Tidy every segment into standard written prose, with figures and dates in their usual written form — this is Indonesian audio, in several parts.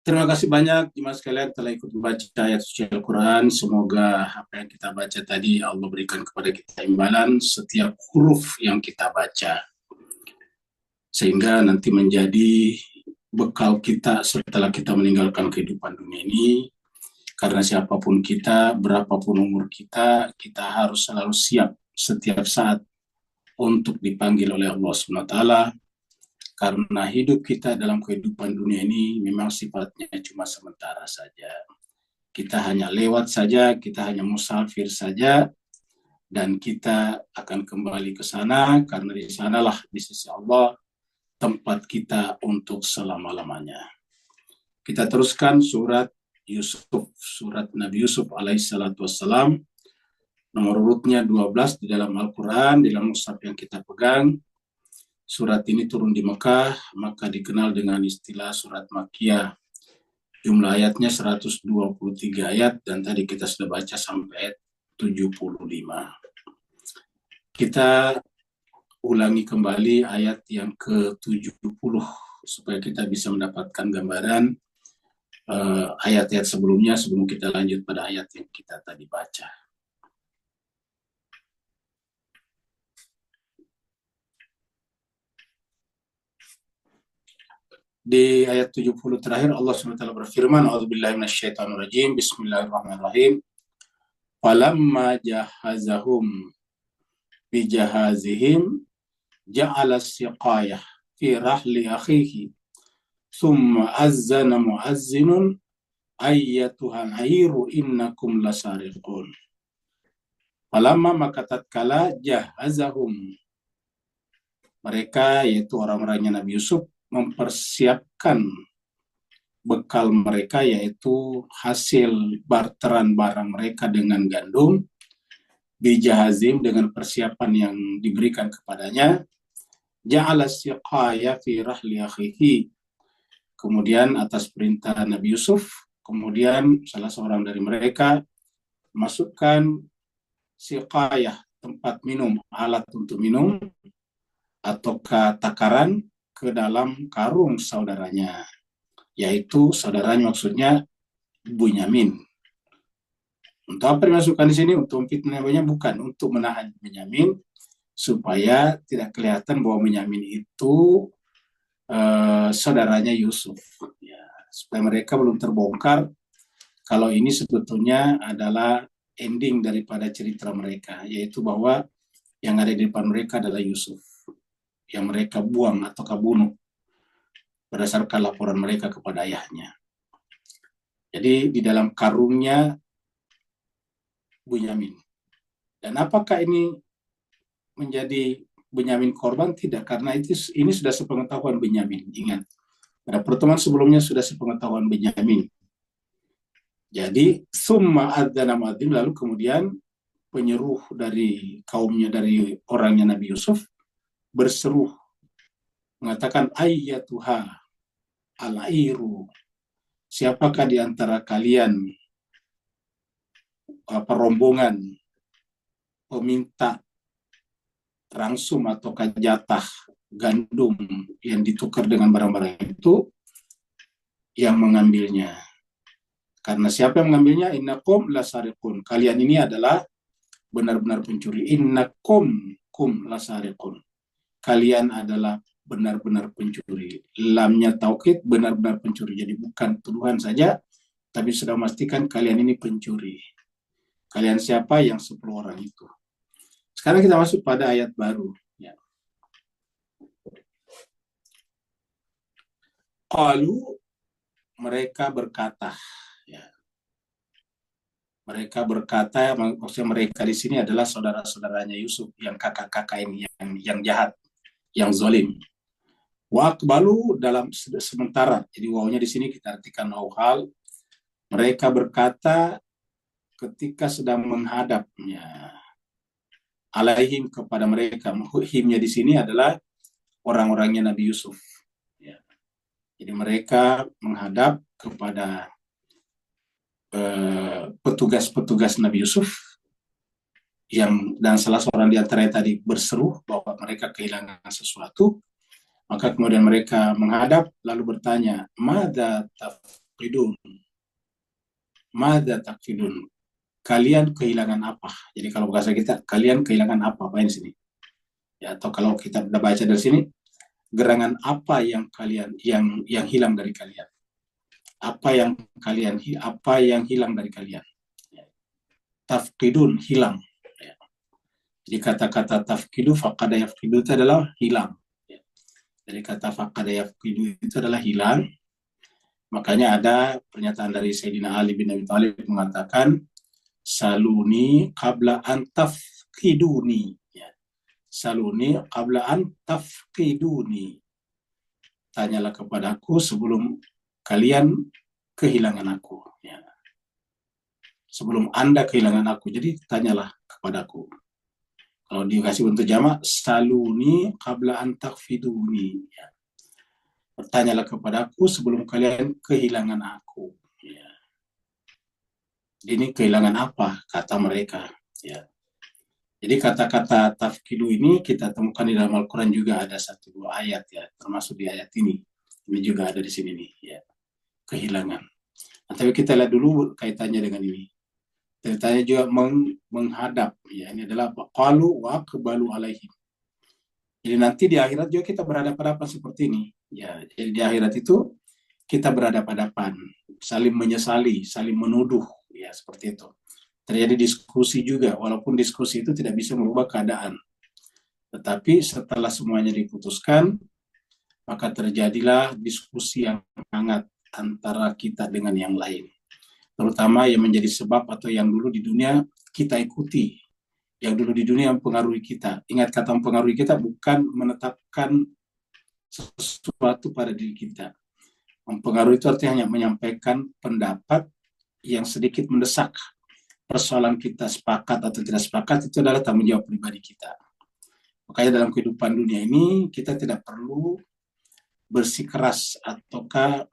Terima kasih banyak jemaah sekalian telah ikut membaca ayat suci Al-Quran. Semoga apa yang kita baca tadi Allah berikan kepada kita imbalan setiap huruf yang kita baca. Sehingga nanti menjadi bekal kita setelah kita meninggalkan kehidupan dunia ini. Karena siapapun kita, berapapun umur kita, kita harus selalu siap setiap saat untuk dipanggil oleh Allah SWT. Karena hidup kita dalam kehidupan dunia ini memang sifatnya cuma sementara saja. Kita hanya lewat saja, kita hanya musafir saja, dan kita akan kembali ke sana, karena di sanalah di sisi Allah tempat kita untuk selama-lamanya. Kita teruskan surat Yusuf, surat Nabi Yusuf alaihissalatu wassalam, nomor urutnya 12 di dalam Al-Quran, di dalam mushaf yang kita pegang. Surat ini turun di Mekah, maka dikenal dengan istilah surat Makkiyah. Jumlah ayatnya 123 ayat, dan tadi kita sudah baca sampai ayat 75. Kita ulangi kembali ayat yang ke-70 supaya kita bisa mendapatkan gambaran ayat-ayat sebelumnya sebelum kita lanjut pada ayat yang kita tadi baca. Di ayat 70 terakhir Allah SWT berfirman, A'udzubillahi minasyaitonirrajim, Bismillahirrahmanirrahim. Falamma jahazahum bijahazihim ja'ala siqayah fi rahli akhihi thumma azzana muazzinun ayyatuhal airu innakum lasariqun. Falamma maka tatkala jahazahum, mereka yaitu orang-orangnya Nabi Yusuf mempersiapkan bekal mereka, yaitu hasil barteran barang mereka dengan gandum, bijahazim dengan persiapan yang diberikan kepadanya, ja'ala siqaya fi rahli akhihi, kemudian atas perintah Nabi Yusuf, kemudian salah seorang dari mereka masukkan siqayah, tempat minum, alat untuk minum atau takaran, ke dalam karung saudaranya, yaitu saudaranya maksudnya Bunyamin. Untuk apa dimasukkan di sini? Untuk fitnahnya bukan, untuk menahan Bunyamin supaya tidak kelihatan bahwa Bunyamin itu saudaranya Yusuf. Ya, supaya mereka belum terbongkar kalau ini sebetulnya adalah ending daripada cerita mereka, yaitu bahwa yang ada di depan mereka adalah Yusuf, yang mereka buang atau bunuh berdasarkan laporan mereka kepada ayahnya. Jadi di dalam karungnya Bunyamin. Dan apakah ini menjadi Bunyamin korban? Tidak, karena ini sudah sepengetahuan Bunyamin. Ingat, pada pertemuan sebelumnya sudah sepengetahuan Bunyamin. Jadi summa adzana muadzin, lalu kemudian penyeruh dari kaumnya, dari orangnya Nabi Yusuf, berseru mengatakan, ayyatuha al-airu, siapakah di antara kalian rombongan peminta rangsum atau jatah gandum yang ditukar dengan barang-barang itu yang mengambilnya. Karena siapa yang mengambilnya? Innakum lasariqun, kalian ini adalah benar-benar pencuri. Innakum lasariqun, kalian adalah benar-benar pencuri. Lamnya taukid, benar-benar pencuri. Jadi bukan tuduhan saja, tapi sudah memastikan kalian ini pencuri. Kalian siapa? Yang 10 orang itu. Sekarang kita masuk pada ayat baru. Ya. Qalu, mereka berkata. Ya. Mereka berkata, maksudnya mereka di sini adalah saudara-saudaranya Yusuf, yang kakak-kakak ini, yang jahat, yang zalim. Wa aqbalu dalam sementara. Jadi wawnya di sini kita artikan hal. Mereka berkata ketika sedang menghadapnya, alaihim kepada mereka. Himnya di sini adalah orang-orangnya Nabi Yusuf. Ya. Jadi mereka menghadap kepada petugas-petugas Nabi Yusuf, dan salah seorang di antara tadi berseru bahwa mereka kehilangan sesuatu. Maka kemudian mereka menghadap lalu bertanya, Mada tafqidun. Madza tafqidun. Kalian kehilangan apa? Jadi kalau bahasa kita, kalian kehilangan apa? Apa di sini? Ya, atau kalau kita udah baca dari sini, gerangan apa yang kalian yang hilang dari kalian? Apa yang hilang dari kalian? Ya. Tafqidun, hilang. Ya. Jadi kata-kata tafqidu, faqada yafqidu itu adalah hilang. Ya. Jadi kata faqada yafqidu itu adalah hilang. Makanya ada pernyataan dari Sayyidina Ali bin Abi Thalib mengatakan, saluni qabla an tafqiduni. Ya. Saluni qabla an tafqiduni. Tanyalah kepadaku sebelum kalian kehilangan aku. Ya. Sebelum Anda kehilangan aku. Jadi tanyalah kepadaku. Kalau dikasih bentuk jamak, saluni qabla an tafqiduni. Ya. Bertanyalah kepadaku sebelum kalian kehilangan aku. Ya. Ini kehilangan apa? Kata mereka. Ya. Jadi kata-kata tafkidu ini kita temukan di dalam Al-Quran juga ada 1-2 ayat ya, termasuk di ayat ini. Ini juga ada di sini nih, ya. Kehilangan. Nah, tapi kita lihat dulu kaitannya dengan ini. Ceritanya juga menghadap. Ya, ini adalah qalu wa aqbalu alaihim. Jadi nanti di akhirat juga kita berhadapan-hadapan seperti ini. Ya, jadi di akhirat itu kita berhadapan-hadapan, saling menyesali, saling menuduh, ya seperti itu. Terjadi diskusi juga, walaupun diskusi itu tidak bisa merubah keadaan. Tetapi setelah semuanya diputuskan, maka terjadilah diskusi yang hangat antara kita dengan yang lain. Terutama yang menjadi sebab atau yang dulu di dunia kita ikuti, yang dulu di dunia mempengaruhi kita. Ingat, kata mempengaruhi kita bukan menetapkan sesuatu pada diri kita. Mempengaruhi itu artinya hanya menyampaikan pendapat yang sedikit mendesak. Persoalan kita sepakat atau tidak sepakat itu adalah tanggung jawab pribadi kita. Makanya dalam kehidupan dunia ini kita tidak perlu bersikeras ataukah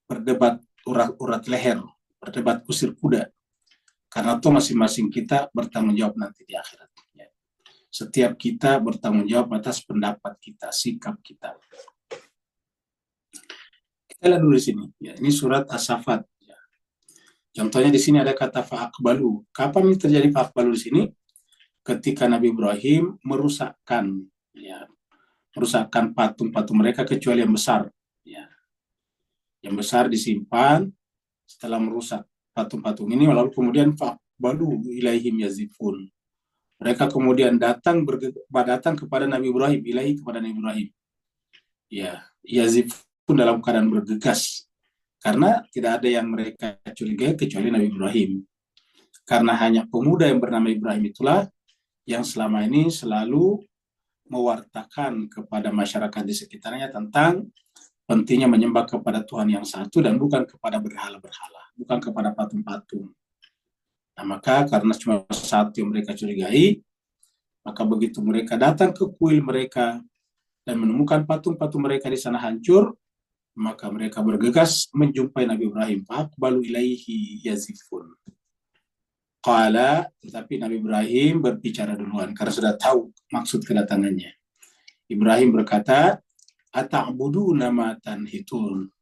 berdebat urat leher, berdebat kusir kuda. Karena itu masing-masing kita bertanggung jawab nanti di akhirat. Setiap kita bertanggung jawab atas pendapat kita, sikap kita. Kita lihat dulu di sini. Ya, ini surat As-Saffat. Ya. Contohnya di sini ada kata fa'akbalu. Kapan ini terjadi fa'akbalu di sini? Ketika Nabi Ibrahim merusakkan patung-patung mereka kecuali yang besar. Ya. Yang besar disimpan setelah merusak patung-patung ini, lalu kemudian fa'akbalu ilaihim yazifun. Mereka kemudian datang kepada Nabi Ibrahim, ilahi kepada Nabi Ibrahim. Ya, yazifun pun dalam keadaan bergegas, karena tidak ada yang mereka curigai kecuali Nabi Ibrahim. Karena hanya pemuda yang bernama Ibrahim itulah yang selama ini selalu mewartakan kepada masyarakat di sekitarnya tentang pentingnya menyembah kepada Tuhan yang satu dan bukan kepada berhala-berhala, bukan kepada patung-patung. Nah, maka karena cuma satu yang mereka curigai, maka begitu mereka datang ke kuil mereka dan menemukan patung-patung mereka di sana hancur, maka mereka bergegas menjumpai Nabi Ibrahim. Faqbalu ilaihi yazifun. Qala, tetapi Nabi Ibrahim berbicara duluan karena sudah tahu maksud kedatangannya. Ibrahim berkata, ata'buduna ma tanhitun.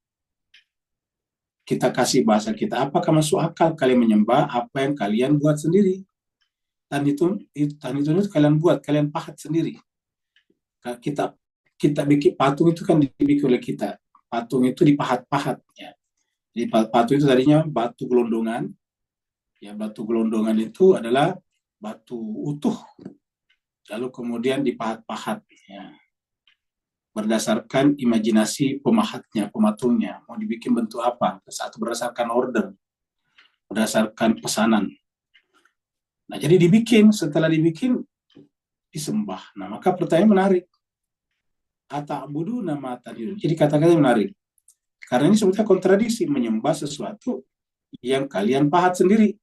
Kita kasih bahasa kita, apakah masuk akal kalian menyembah apa yang kalian buat sendiri? Tanhitun itu kalian buat, kalian pahat sendiri. Kita bikin patung itu kan dibikin oleh kita. Patung itu dipahat-pahat. Ya. Jadi patung itu tadinya batu gelondongan. Ya, batu gelondongan itu adalah batu utuh. Lalu kemudian dipahat-pahat. Ya. Berdasarkan imajinasi pemahatnya, pematungnya. Mau dibikin bentuk apa? Satu berdasarkan order. Berdasarkan pesanan. Nah, jadi dibikin. Setelah dibikin, disembah. Nah, maka pertanyaan menarik. Ata'buduna ma tanhitun. Jadi kata-kata menarik. Karena ini sebetulnya kontradiksi, menyembah sesuatu yang kalian pahat sendiri.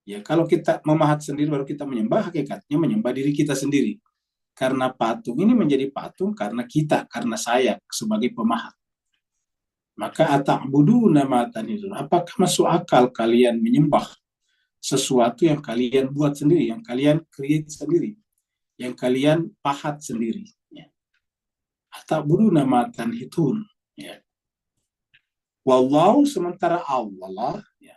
Ya, kalau kita memahat sendiri baru kita menyembah, hakikatnya menyembah diri kita sendiri. Karena patung ini menjadi patung karena kita, karena saya sebagai pemahat. Maka ata'buduna ma tanhitun. Apakah masuk akal kalian menyembah sesuatu yang kalian buat sendiri, yang kalian create sendiri, yang kalian pahat sendiri? Ya. Ata'buduna ma tanhitun. Ya. Wallahu, sementara Allah, ya,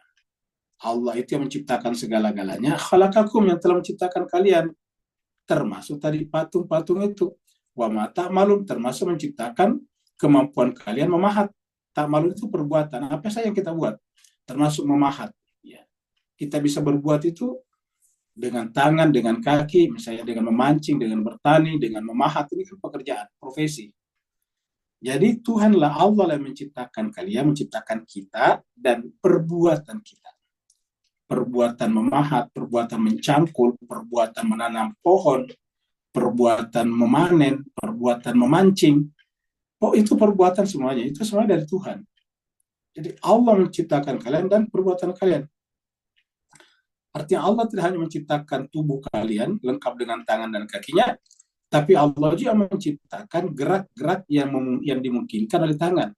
Allah itu yang menciptakan segala-galanya. Khalaqakum, yang telah menciptakan kalian, termasuk tadi patung-patung itu. Wa ma ta'malun, termasuk menciptakan kemampuan kalian memahat. Ta'malun itu perbuatan. Apa saja yang kita buat? Termasuk memahat. Ya. Kita bisa berbuat itu dengan tangan, dengan kaki, misalnya dengan memancing, dengan bertani, dengan memahat. Ini kan pekerjaan, profesi. Jadi Tuhanlah Allah yang menciptakan kalian, menciptakan kita, dan perbuatan kita. Perbuatan memahat, perbuatan mencangkul, perbuatan menanam pohon, perbuatan memanen, perbuatan memancing. Oh, itu perbuatan semuanya. Itu semua dari Tuhan. Jadi Allah menciptakan kalian dan perbuatan kalian. Artinya Allah tidak hanya menciptakan tubuh kalian lengkap dengan tangan dan kakinya, tapi Allah juga menciptakan gerak-gerak yang dimungkinkan oleh tangan,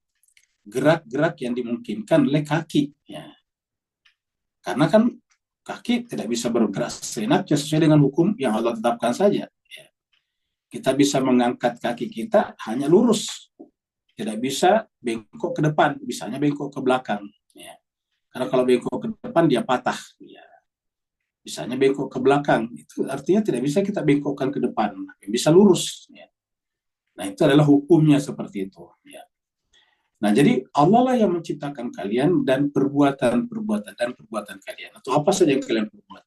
gerak-gerak yang dimungkinkan oleh kaki. Ya. Karena kan kaki tidak bisa bergerak seenaknya sesuai dengan hukum yang Allah tetapkan saja. Ya. Kita bisa mengangkat kaki kita hanya lurus, tidak bisa bengkok ke depan, bisanya bengkok ke belakang. Ya. Karena kalau bengkok ke depan dia patah. Ya. Bisanya bengkok ke belakang, itu artinya tidak bisa kita bengkokkan ke depan, bisa lurus. Ya. Nah itu adalah hukumnya seperti itu. Ya. Nah jadi Allah lah yang menciptakan kalian dan perbuatan kalian, atau apa saja yang kalian perbuat,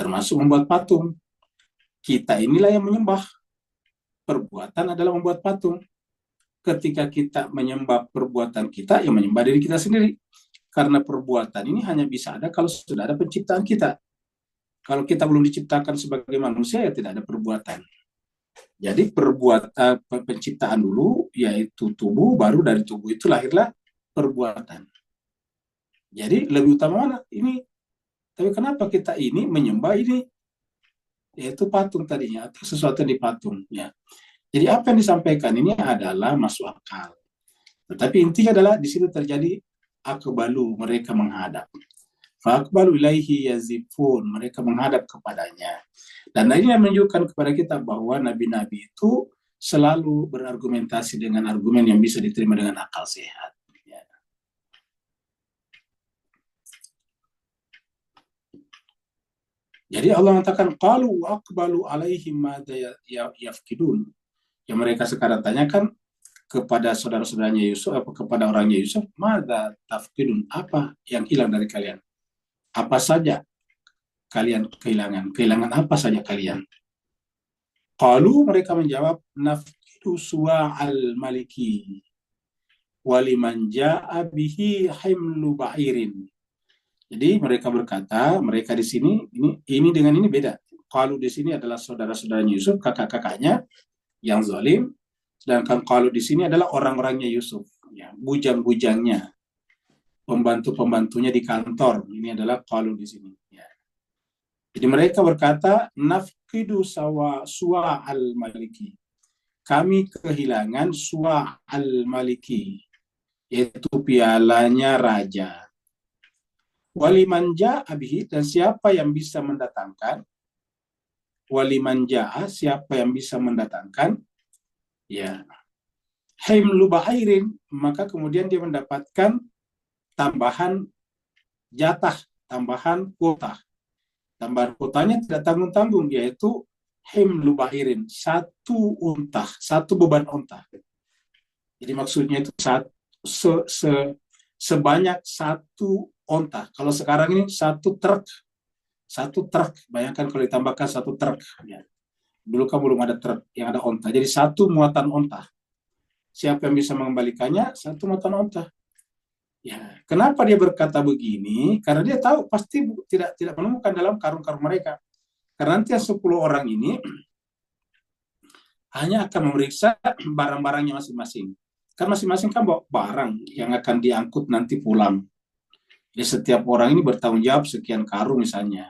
termasuk membuat patung. Kita inilah yang menyembah. Perbuatan adalah membuat patung. Ketika kita menyembah perbuatan kita, yang menyembah diri kita sendiri. Karena perbuatan ini hanya bisa ada kalau sudah ada penciptaan kita. Kalau kita belum diciptakan sebagai manusia, ya tidak ada perbuatan. Jadi penciptaan dulu, yaitu tubuh, baru dari tubuh itu lahirlah perbuatan. Jadi lebih utama mana? Ini. Tapi kenapa kita ini menyembah ini? Yaitu patung tadinya, atau sesuatu yang dipatung. Ya. Jadi apa yang disampaikan ini adalah masuk akal. Tetapi intinya adalah di situ terjadi akbalu, mereka menghadap. Fa'akbalu ilaihi yazifun, mereka menghadap kepadanya. Dan ini menunjukkan kepada kita bahwa nabi-nabi itu selalu berargumentasi dengan argumen yang bisa diterima dengan akal sehat. Ya. Jadi Allah mengatakan qalu aqbalu alaihim madza yafkidun. Yang mereka sekarang tanyakan kepada saudara-saudaranya Yusuf, apa kepada orangnya Yusuf, madza tafkidun, apa yang hilang dari kalian? Apa saja kalian kehilangan? Kehilangan apa saja kalian? Qalu, mereka menjawab, nafkidu suwa'al maliki waliman ja'a bihi himlu ba'irin. Jadi mereka berkata, mereka di sini ini dengan ini beda. Qalu di sini adalah saudara-saudaranya Yusuf, kakak-kakaknya yang zalim, sedangkan qalu di sini adalah orang-orangnya Yusuf, ya, bujang-bujangnya, pembantu-pembantunya di kantor. Ini adalah qalu di sini. Ya. Jadi mereka berkata, nafkidu suwa al-maliki. Kami kehilangan suwa al-maliki, yaitu pialanya raja. Waliman ja'a bihi, dan siapa yang bisa mendatangkan, waliman ja'a, siapa yang bisa mendatangkan, ya, himlu ba'airin, maka kemudian dia mendapatkan tambahan jatah, tambahan kuota. Tambahan kuotanya tidak tanggung-tanggung, yaitu himlu ba'irin, satu unta, satu beban unta. Jadi maksudnya itu sebanyak satu unta. Kalau sekarang ini satu truk, bayangkan kalau ditambahkan satu truk. Ya. Dulu kan belum ada truk yang ada unta, jadi satu muatan unta. Siapa yang bisa mengembalikannya? Satu muatan unta. Ya, kenapa dia berkata begini? Karena dia tahu pasti tidak menemukan dalam karung-karung mereka. Karena nanti 10 orang ini hanya akan memeriksa barang-barangnya masing-masing. Kan masing-masing kan bawa barang yang akan diangkut nanti pulang. Jadi setiap orang ini bertanggung jawab sekian karung misalnya.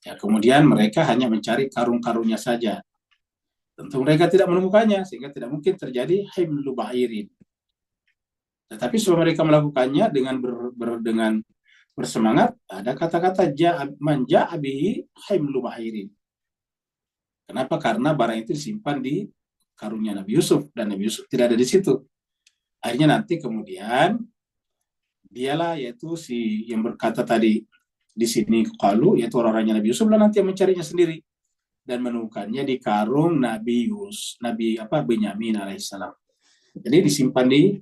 Ya, kemudian mereka hanya mencari karung-karungnya saja. Tentu mereka tidak menemukannya, sehingga tidak mungkin terjadi himlu ba'irin. Tetapi setelah mereka melakukannya dengan bersemangat, ada kata-kata man ja'a bihi himlu ba'irin. Kenapa? Karena barang itu disimpan di karungnya Nabi Yusuf, dan Nabi Yusuf tidak ada di situ. Akhirnya nanti kemudian Dialah yaitu si yang berkata tadi di sini qalu, yaitu orang-orangnya Nabi Yusuf lah nanti yang mencarinya sendiri dan menemukannya di karung Nabi Benyamin alaihissalam. Jadi disimpan di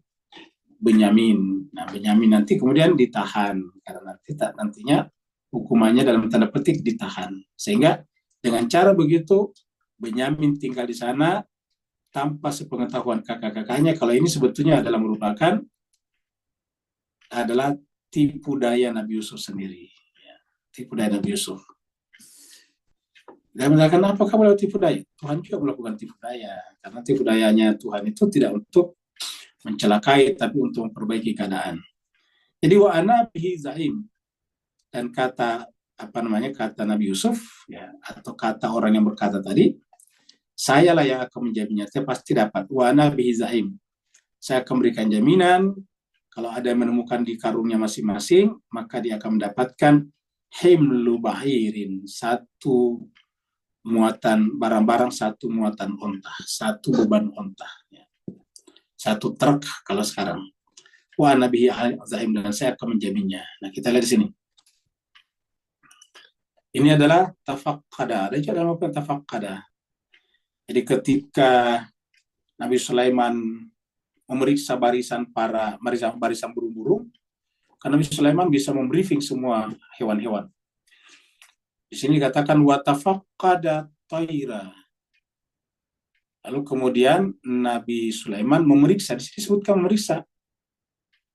Benyamin. Nah, Benyamin nanti kemudian ditahan karena nantinya hukumannya dalam tanda petik ditahan. Sehingga dengan cara begitu Benyamin tinggal di sana tanpa sepengetahuan kakak-kakaknya kalau ini sebetulnya adalah tipu daya Nabi Yusuf sendiri. Ya, tipu daya Nabi Yusuf. Dan mengatakan apa kamu tipu daya? Tuhan juga melakukan tipu daya. Karena tipu dayanya Tuhan itu tidak untuk mencelakai, tapi untuk memperbaiki keadaan. Jadi wa ana bihi zaim, dan kata Nabi Yusuf ya, atau kata orang yang berkata tadi, saya lah yang akan menjaminnya, saya pasti dapat. Wa ana bihi zaim, saya akan memberikan jaminan kalau ada yang menemukan di karungnya masing-masing, maka dia akan mendapatkan himlu bahirin, satu muatan barang-barang, satu muatan onta, satu beban onta, ya. Satu truk kalau sekarang. Wa nabihi zaim, dan saya akan menjaminnya. Nah, kita lihat di sini. Ini adalah tafaqqada. Ada juga dalam tafaqqada. Jadi ketika Nabi Sulaiman memeriksa barisan burung-burung, karena Nabi Sulaiman bisa membriefing semua hewan-hewan. Di sini dikatakan wa tafaqqada tayra. Lalu kemudian Nabi Sulaiman memeriksa, di sini disebutkan memeriksa.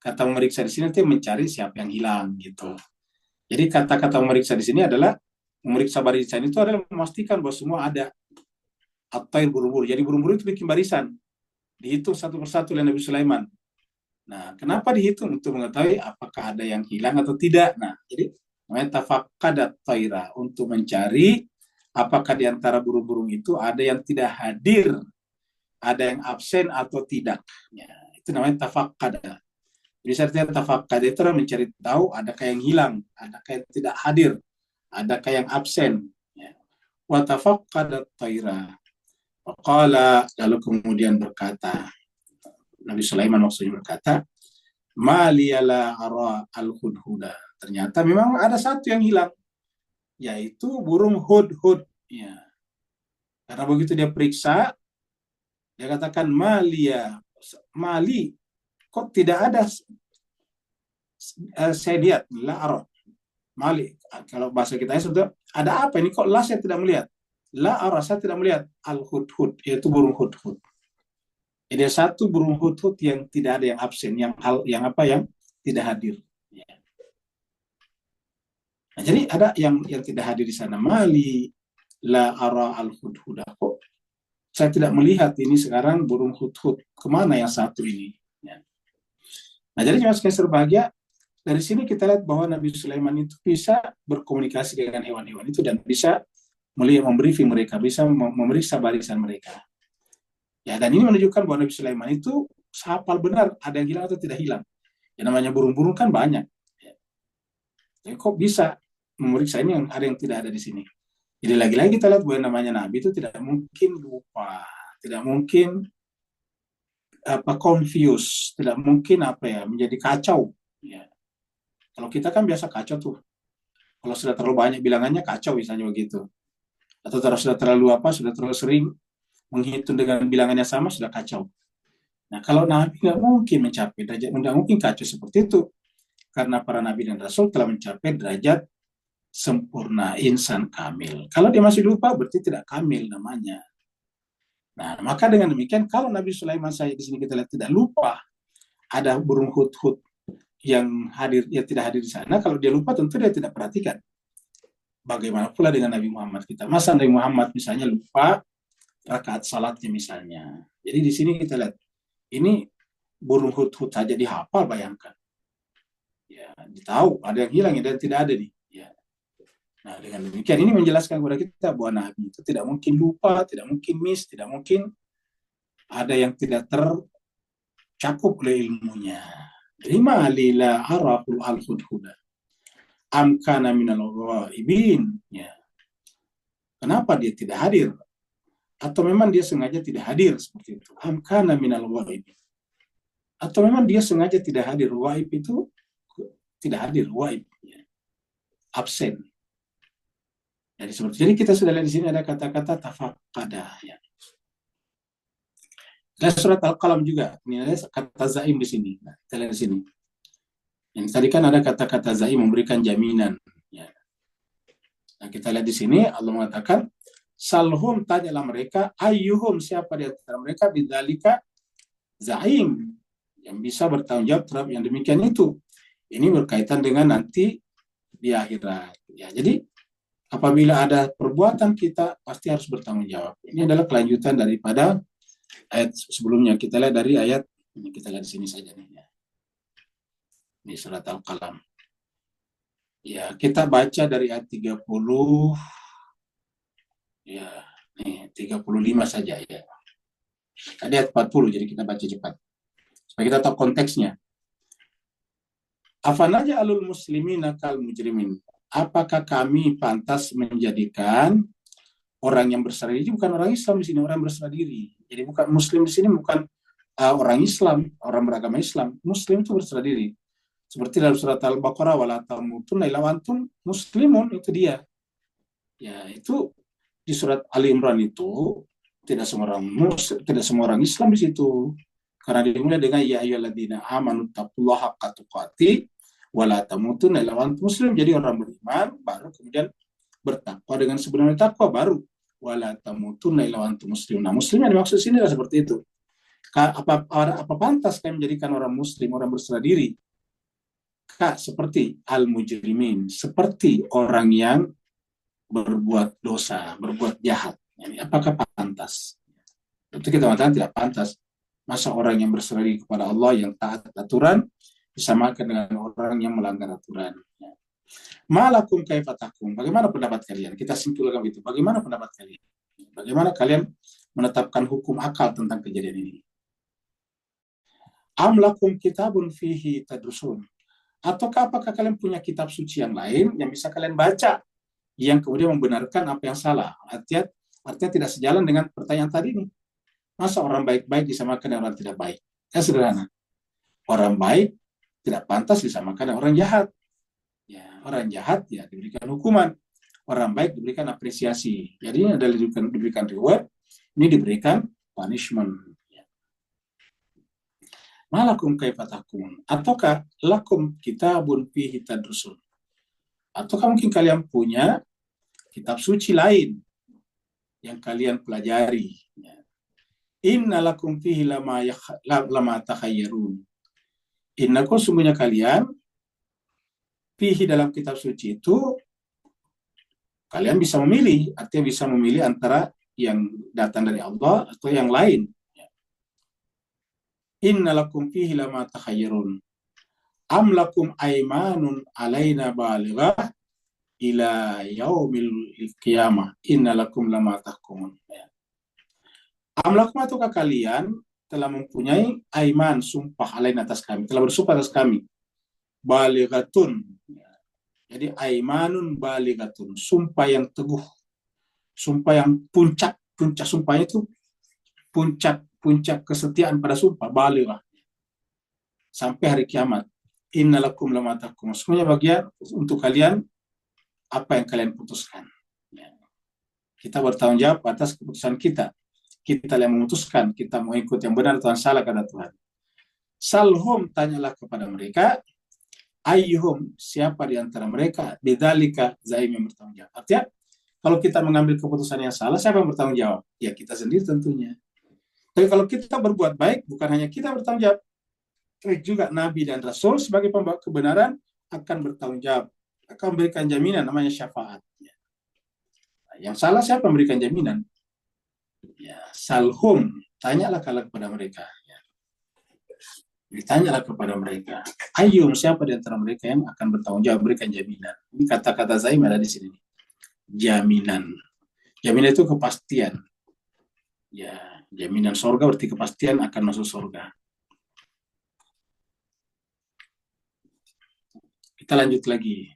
Kata memeriksa di sini itu mencari siapa yang hilang gitu. Jadi kata-kata memeriksa di sini adalah memeriksa barisan itu adalah memastikan bahwa semua ada at-tayr burung-burung. Jadi burung-burung itu bikin barisan. Dihitung satu persatu oleh Nabi Sulaiman. Nah, kenapa dihitung? Untuk mengetahui apakah ada yang hilang atau tidak. Nah, jadi namanya tafaqqadat tayra, untuk mencari apakah di antara burung-burung itu ada yang tidak hadir, ada yang absen atau tidak. Ya, itu namanya tafaqqada. Jadi artinya tafaqqada itu adalah mencari tahu adakah yang hilang, adakah yang tidak hadir, adakah yang absen. Ya. Wa tafaqqadat tayra. Faqala, lalu kemudian berkata, Nabi Sulaiman maksudnya berkata, maliyala ara al-hudhuda. Ternyata memang ada satu yang hilang, yaitu burung hudhud. Ya. Karena begitu dia periksa, dia katakan mali, kok tidak ada, saya lihat, la ara. Mali, kalau bahasa kita sudah, ada apa ini kok saya tidak melihat. La ara, saya tidak melihat al-hudhud, yaitu burung hudhud. Jadi satu burung hudhud yang tidak ada yang absen, yang tidak hadir. Ya. Nah, jadi ada yang tidak hadir di sana. Mali la ara al hudhuda. Kok saya tidak melihat ini sekarang burung hudhud. Kemana yang satu ini? Ya. Nah, jadi jemaah sekalian berbahagia, dari sini kita lihat bahwa Nabi Sulaiman itu bisa berkomunikasi dengan hewan-hewan itu dan bisa melihat, membriefing mereka, bisa memeriksa barisan mereka. Ya, dan ini menunjukkan bahwa Nabi Sulaiman itu hafal benar ada yang hilang atau tidak hilang. Yang namanya burung-burung kan banyak. Ya. Jadi kok bisa memeriksa ini yang ada yang tidak ada di sini. Jadi lagi-lagi kita lihat bahwa namanya Nabi itu tidak mungkin lupa, tidak mungkin confuse, tidak mungkin menjadi kacau. Ya. Kalau kita kan biasa kacau tuh. Kalau sudah terlalu banyak bilangannya kacau misalnya begitu. Atau sudah terlalu sudah terlalu sering menghitung dengan bilangannya sama, sudah kacau. Nah, kalau Nabi nggak mungkin mencapai derajat, nggak mungkin kacau seperti itu. Karena para Nabi dan Rasul telah mencapai derajat sempurna, insan kamil. Kalau dia masih lupa, berarti tidak kamil namanya. Nah, maka dengan demikian, kalau Nabi Sulaiman saya di sini kita lihat tidak lupa, ada burung hudhud yang hadir, yang tidak hadir di sana. Kalau dia lupa, tentu dia tidak perhatikan. Bagaimana pula dengan Nabi Muhammad kita? Masa Nabi Muhammad misalnya lupa rakaat salatnya misalnya. Jadi di sini kita lihat, ini burung hudhud saja dihafal, bayangkan. Ya, tahu ada yang hilang dan tidak ada nih. Ya. Nah, dengan demikian ini menjelaskan kepada kita bahwa Nabi itu tidak mungkin lupa, tidak mungkin miss, tidak mungkin ada yang tidak tercakup oleh ilmunya. Jadi malila araful al-hudhuda amkana minal ghaibin. Ya. Kenapa dia tidak hadir? Atau memang dia sengaja tidak hadir seperti itu. Amkana minal ghaibin. Atau memang dia sengaja tidak hadir. Ghaib itu tidak hadir, waib, ya, absen. Jadi kita sudah lihat di sini ada kata-kata tafaqada. Ya. Dan surat Al-Qalam juga, ini ada kata zaim di sini. Nah, kita lihat di sini. Yang tadi kan ada kata-kata zaim memberikan jaminan. Ya. Nah, kita lihat di sini Allah mengatakan, salhum, tanyalah mereka, ayyuhum, siapa di antara mereka bidzalika zaim, yang bisa bertanggung jawab terhadap yang demikian itu. Ini berkaitan dengan nanti di akhirat. Ya, jadi apabila ada perbuatan kita pasti harus bertanggung jawab. Ini adalah kelanjutan daripada ayat sebelumnya. Kita lihat dari ayat ini, kita lihat di sini saja nih. Ya. Ini surat Al-Qalam. Ya, kita baca dari ayat 30 ya, nih 35 saja ya. Tadi ayat 40, jadi kita baca cepat. Supaya kita tahu konteksnya. Afanaja alul muslimina kal mujrimin. Apakah kami pantas menjadikan orang yang berserah diri, bukan orang Islam di sini, orang berserah diri. Jadi bukan Muslim di sini, bukan orang Islam, orang beragama Islam. Muslim itu berserah diri. Seperti dalam surat Al-Baqarah, wala tamutunna illa wa antum muslimun, itu dia. Ya, itu di surat Ali Imran itu tidak semua orang Muslim, tidak semua orang Islam di situ. Karena dimulai dengan ya ayyuhalladzina amanu taqullaha haqqa tuqatih wala tamutunna illa wa antum muslimun. Jadi orang beriman baru kemudian bertakwa dengan sebenarnya takwa, baru wala tamutunna illa wa antum muslimun. Nah, muslim yang dimaksud sini adalah seperti itu. Apa pantas kami menjadikan orang muslim, orang berserah diri, seperti al-mujrimin, seperti orang yang berbuat dosa, berbuat jahat. Yani, apakah pantas? Itu kita mengatakan tidak pantas. Masa orang yang berserah diri kepada Allah, yang taat aturan, disamakan dengan orang yang melanggar aturan. Malakum kaifatakum. Bagaimana pendapat kalian? Kita simpulkan itu. Bagaimana pendapat kalian? Bagaimana kalian menetapkan hukum akal tentang kejadian ini? Am lakum kitabun fihi tadrusun. Ataukah apakah kalian punya kitab suci yang lain yang bisa kalian baca, yang kemudian membenarkan apa yang salah? Artinya tidak sejalan dengan pertanyaan tadi ini. Masa orang baik-baik disamakan dengan orang tidak baik? Kan sederhana. Orang baik tidak pantas disamakan dengan orang jahat. Ya, orang jahat ya diberikan hukuman. Orang baik diberikan apresiasi. Jadi ini adalah diberikan reward, ini diberikan punishment. Ya. Malakum kaifatakum. Ataukah lakum kitabun fihi tadrusun. Ataukah mungkin kalian punya kitab suci lain yang kalian pelajari. Ya. Inna lakum fihi lama takhayyarun. Innakum, sungguhnya kalian, fihi, dalam kitab suci itu, kalian bisa memilih, artinya bisa memilih antara yang datang dari Allah atau yang lain. Inna lakum fihi lama takhayyarun. Am lakum aimanun alaina balighah ila yaumil qiyamah. Inna lakum lama tahkumun. Amlakum, ataukah kalian telah mempunyai aiman, sumpah alain atas kami, telah bersumpah atas kami, balighatun. Jadi aimanun balighatun, sumpah yang teguh, sumpah yang puncak sumpahnya itu puncak kesetiaan pada sumpah, balighah, sampai hari kiamat. Innalakum lama tahkum. Semuanya bagian untuk kalian apa yang kalian putuskan. Kita bertanggung jawab atas keputusan kita. Kita yang memutuskan, kita mau ikut yang benar atau yang salah, kata Tuhan. Salhum, tanyalah kepada mereka, ayyuhum, siapa di antara mereka, bidzalika zaim, yang bertanggung jawab. Artinya, kalau kita mengambil keputusan yang salah, siapa yang bertanggung jawab? Ya kita sendiri tentunya. Tapi kalau kita berbuat baik, bukan hanya kita bertanggung jawab, tapi juga Nabi dan Rasul sebagai pembawa kebenaran akan bertanggung jawab, akan memberikan jaminan, namanya syafaat. Yang salah siapa memberikan jaminan? Ya, salhum, tanyalah kalau kepada mereka. Ya. Ditanyalah kepada mereka. Ayyum, siapa di antara mereka yang akan bertanggung jawab, berikan jaminan. Ini kata-kata zaim ada di sini. Jaminan. Jaminan itu kepastian. Ya, jaminan surga berarti kepastian akan masuk surga. Kita lanjut lagi.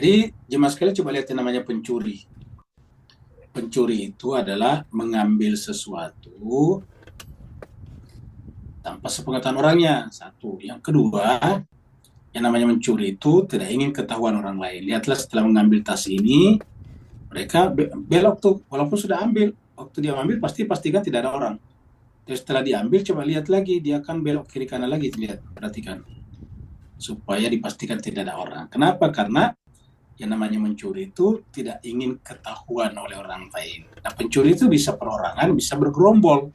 Jadi jemaah sekalian coba lihat yang namanya pencuri. Pencuri itu adalah mengambil sesuatu tanpa sepengetahuan orangnya. Satu. Yang kedua, yang namanya mencuri itu tidak ingin ketahuan orang lain. Lihatlah setelah mengambil tas ini, mereka belok tuh, walaupun sudah ambil. Waktu dia ambil pasti pastikan tidak ada orang. Terus setelah diambil, coba lihat lagi, dia akan belok kiri kanan lagi, lihat, perhatikan. Supaya dipastikan tidak ada orang. Kenapa? Karena yang namanya mencuri itu tidak ingin ketahuan oleh orang lain. Nah, pencuri itu bisa perorangan, bisa bergerombol.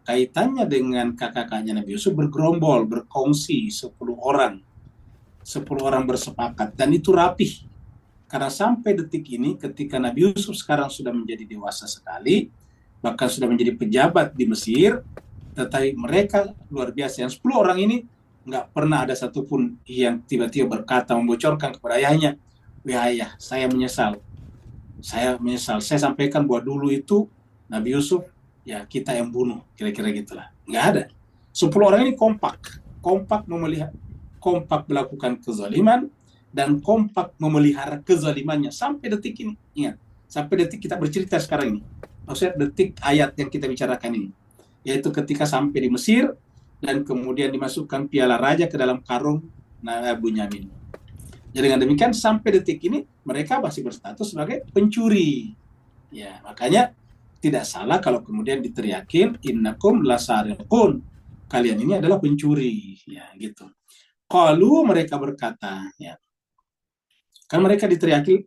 Kaitannya dengan kakak-kakaknya Nabi Yusuf bergerombol, berkongsi 10 orang. 10 orang bersepakat, dan itu rapih. Karena sampai detik ini, ketika Nabi Yusuf sekarang sudah menjadi dewasa sekali, bahkan sudah menjadi pejabat di Mesir, tetapi mereka luar biasa. Yang 10 orang ini nggak pernah ada satupun yang tiba-tiba berkata, membocorkan kepada ayahnya, "Wah ayah, saya menyesal. Saya sampaikan bahwa dulu itu Nabi Yusuf, ya kita yang bunuh." Kira-kira gitulah. Nggak ada. 10 orang ini kompak melakukan kezaliman, dan kompak memelihara kezalimannya sampai detik ini. Ingat, sampai detik kita bercerita sekarang ini. Maksudnya detik ayat yang kita bicarakan ini. Yaitu ketika sampai di Mesir, dan kemudian dimasukkan piala raja ke dalam karung Bunyamin. Jadi dengan demikian sampai detik ini mereka masih berstatus sebagai pencuri. Ya, makanya tidak salah kalau kemudian diteriakin innakum lasariqun. Kalian ini adalah pencuri, ya gitu. Qalu, mereka berkata, ya. Kan mereka diteriaki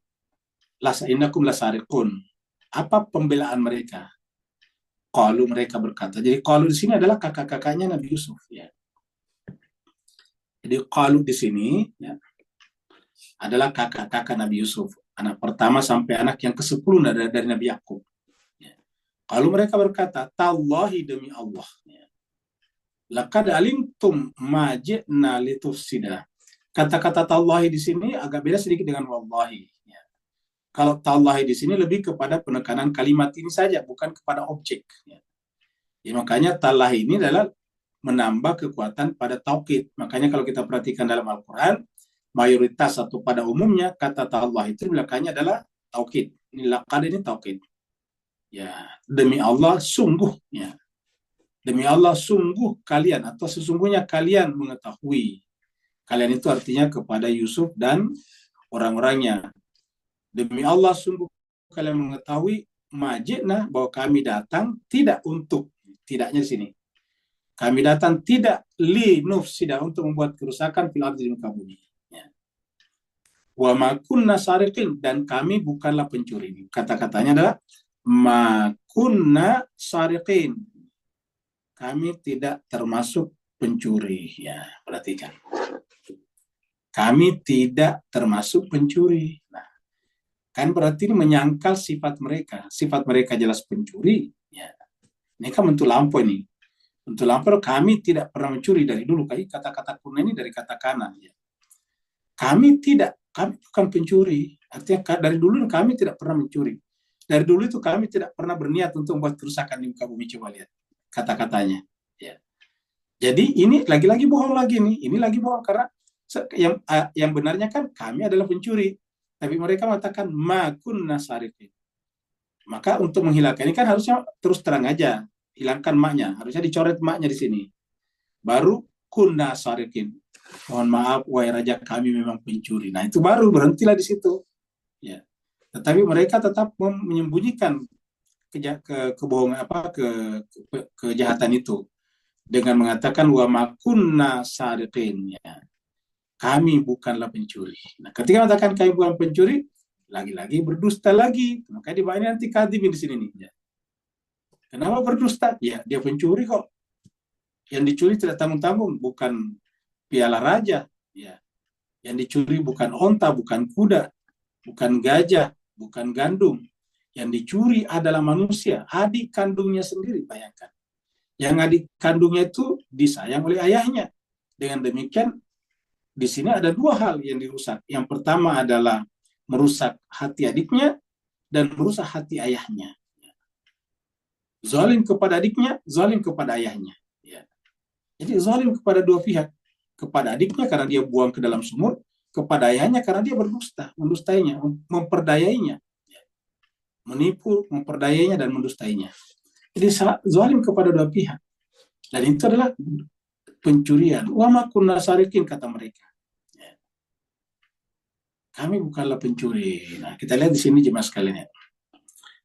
innakum lasariqun. Apa pembelaan mereka? Qalu, mereka berkata. Jadi qalu di sini adalah kakak-kakaknya Nabi Yusuf, ya. Jadi qalu di sini, ya, adalah kakak-kakak Nabi Yusuf, anak pertama sampai anak yang ke-10 dari Nabi Yakub. Ya. Kalau mereka berkata, tallahi, demi Allah, ya, laqad alimtum ma ji'na litufsida. Kata-kata tallahi di sini agak beda sedikit dengan wallahi. Ya. Kalau tallahi di sini lebih kepada penekanan kalimat ini saja, bukan kepada objek. Ya. Ya, makanya tallahi ini adalah menambah kekuatan pada taukid. Makanya kalau kita perhatikan dalam Al-Quran, mayoritas atau pada umumnya kata Allah itu belakangnya adalah taukid. Ini laqad, ini taukid. Ya, demi Allah sungguh, ya. Demi Allah sungguh kalian, atau sesungguhnya kalian mengetahui. Kalian itu artinya kepada Yusuf dan orang-orangnya. Demi Allah sungguh kalian mengetahui majidna, bahwa kami datang tidak untuk, tidaknya di sini. Kami datang tidak li nufsida, untuk membuat kerusakan fil ardi, di muka bumi. Wa ma kunna sariqin, dan kami bukanlah pencuri. Kata-katanya adalah ma kunna sariqin. Kami tidak termasuk pencuri. Ya, perhatikan. Kami tidak termasuk pencuri. Nah, kan berarti ini menyangkal sifat mereka. Sifat mereka jelas pencuri. Ya. Ini kan bentuk lampau ini. Bentuk lampau, kami tidak pernah mencuri dari dulu. Kata-kata kuna ini dari kata kana. Ya. Kami bukan pencuri. Artinya dari dulu kami tidak pernah mencuri. Dari dulu itu kami tidak pernah berniat untuk membuat kerusakan di muka bumi. Coba lihat kata-katanya. Ya. Jadi ini lagi-lagi bohong lagi nih. Ini lagi bohong karena yang benarnya kan kami adalah pencuri. Tapi mereka mengatakan ma kunna sariqin. Maka untuk menghilangkan ini kan harusnya terus terang aja. Hilangkan maknya. Harusnya dicoret maknya di sini. Baru kunna sariqin. Mohon maaf, wahai raja, kami memang pencuri. Nah, itu baru berhentilah di situ. Ya. Tetapi mereka tetap menyembunyikan kebohongan kejahatan itu dengan mengatakan wa ma kunna sariqin. Ya. Kami bukanlah pencuri. Nah, ketika mengatakan kami bukan pencuri, lagi-lagi berdusta lagi. Maka dibawain nanti kadhib di sini nih. Ya. Kenapa berdusta? Ya, dia pencuri kok. Yang dicuri tidak tanggung-tanggung, bukan piala raja, ya. Yang dicuri bukan onta, bukan kuda, bukan gajah, bukan gandum. Yang dicuri adalah manusia, adik kandungnya sendiri, bayangkan. Yang adik kandungnya itu disayang oleh ayahnya. Dengan demikian, di sini ada dua hal yang dirusak. Yang pertama adalah merusak hati adiknya dan merusak hati ayahnya. Zalim kepada adiknya, zalim kepada ayahnya. Ya. Jadi zalim kepada dua pihak. Kepada adiknya karena dia buang ke dalam sumur, kepada ayahnya karena dia berdusta, mendustainya, memperdayainya, menipu, memperdayainya dan mendustainya. Jadi zalim kepada dua pihak. Dan itu adalah pencurian. Wa ma kunna sarikin, kata mereka. Kami bukanlah pencuri. Nah, kita lihat di sini jemaah sekalian ya.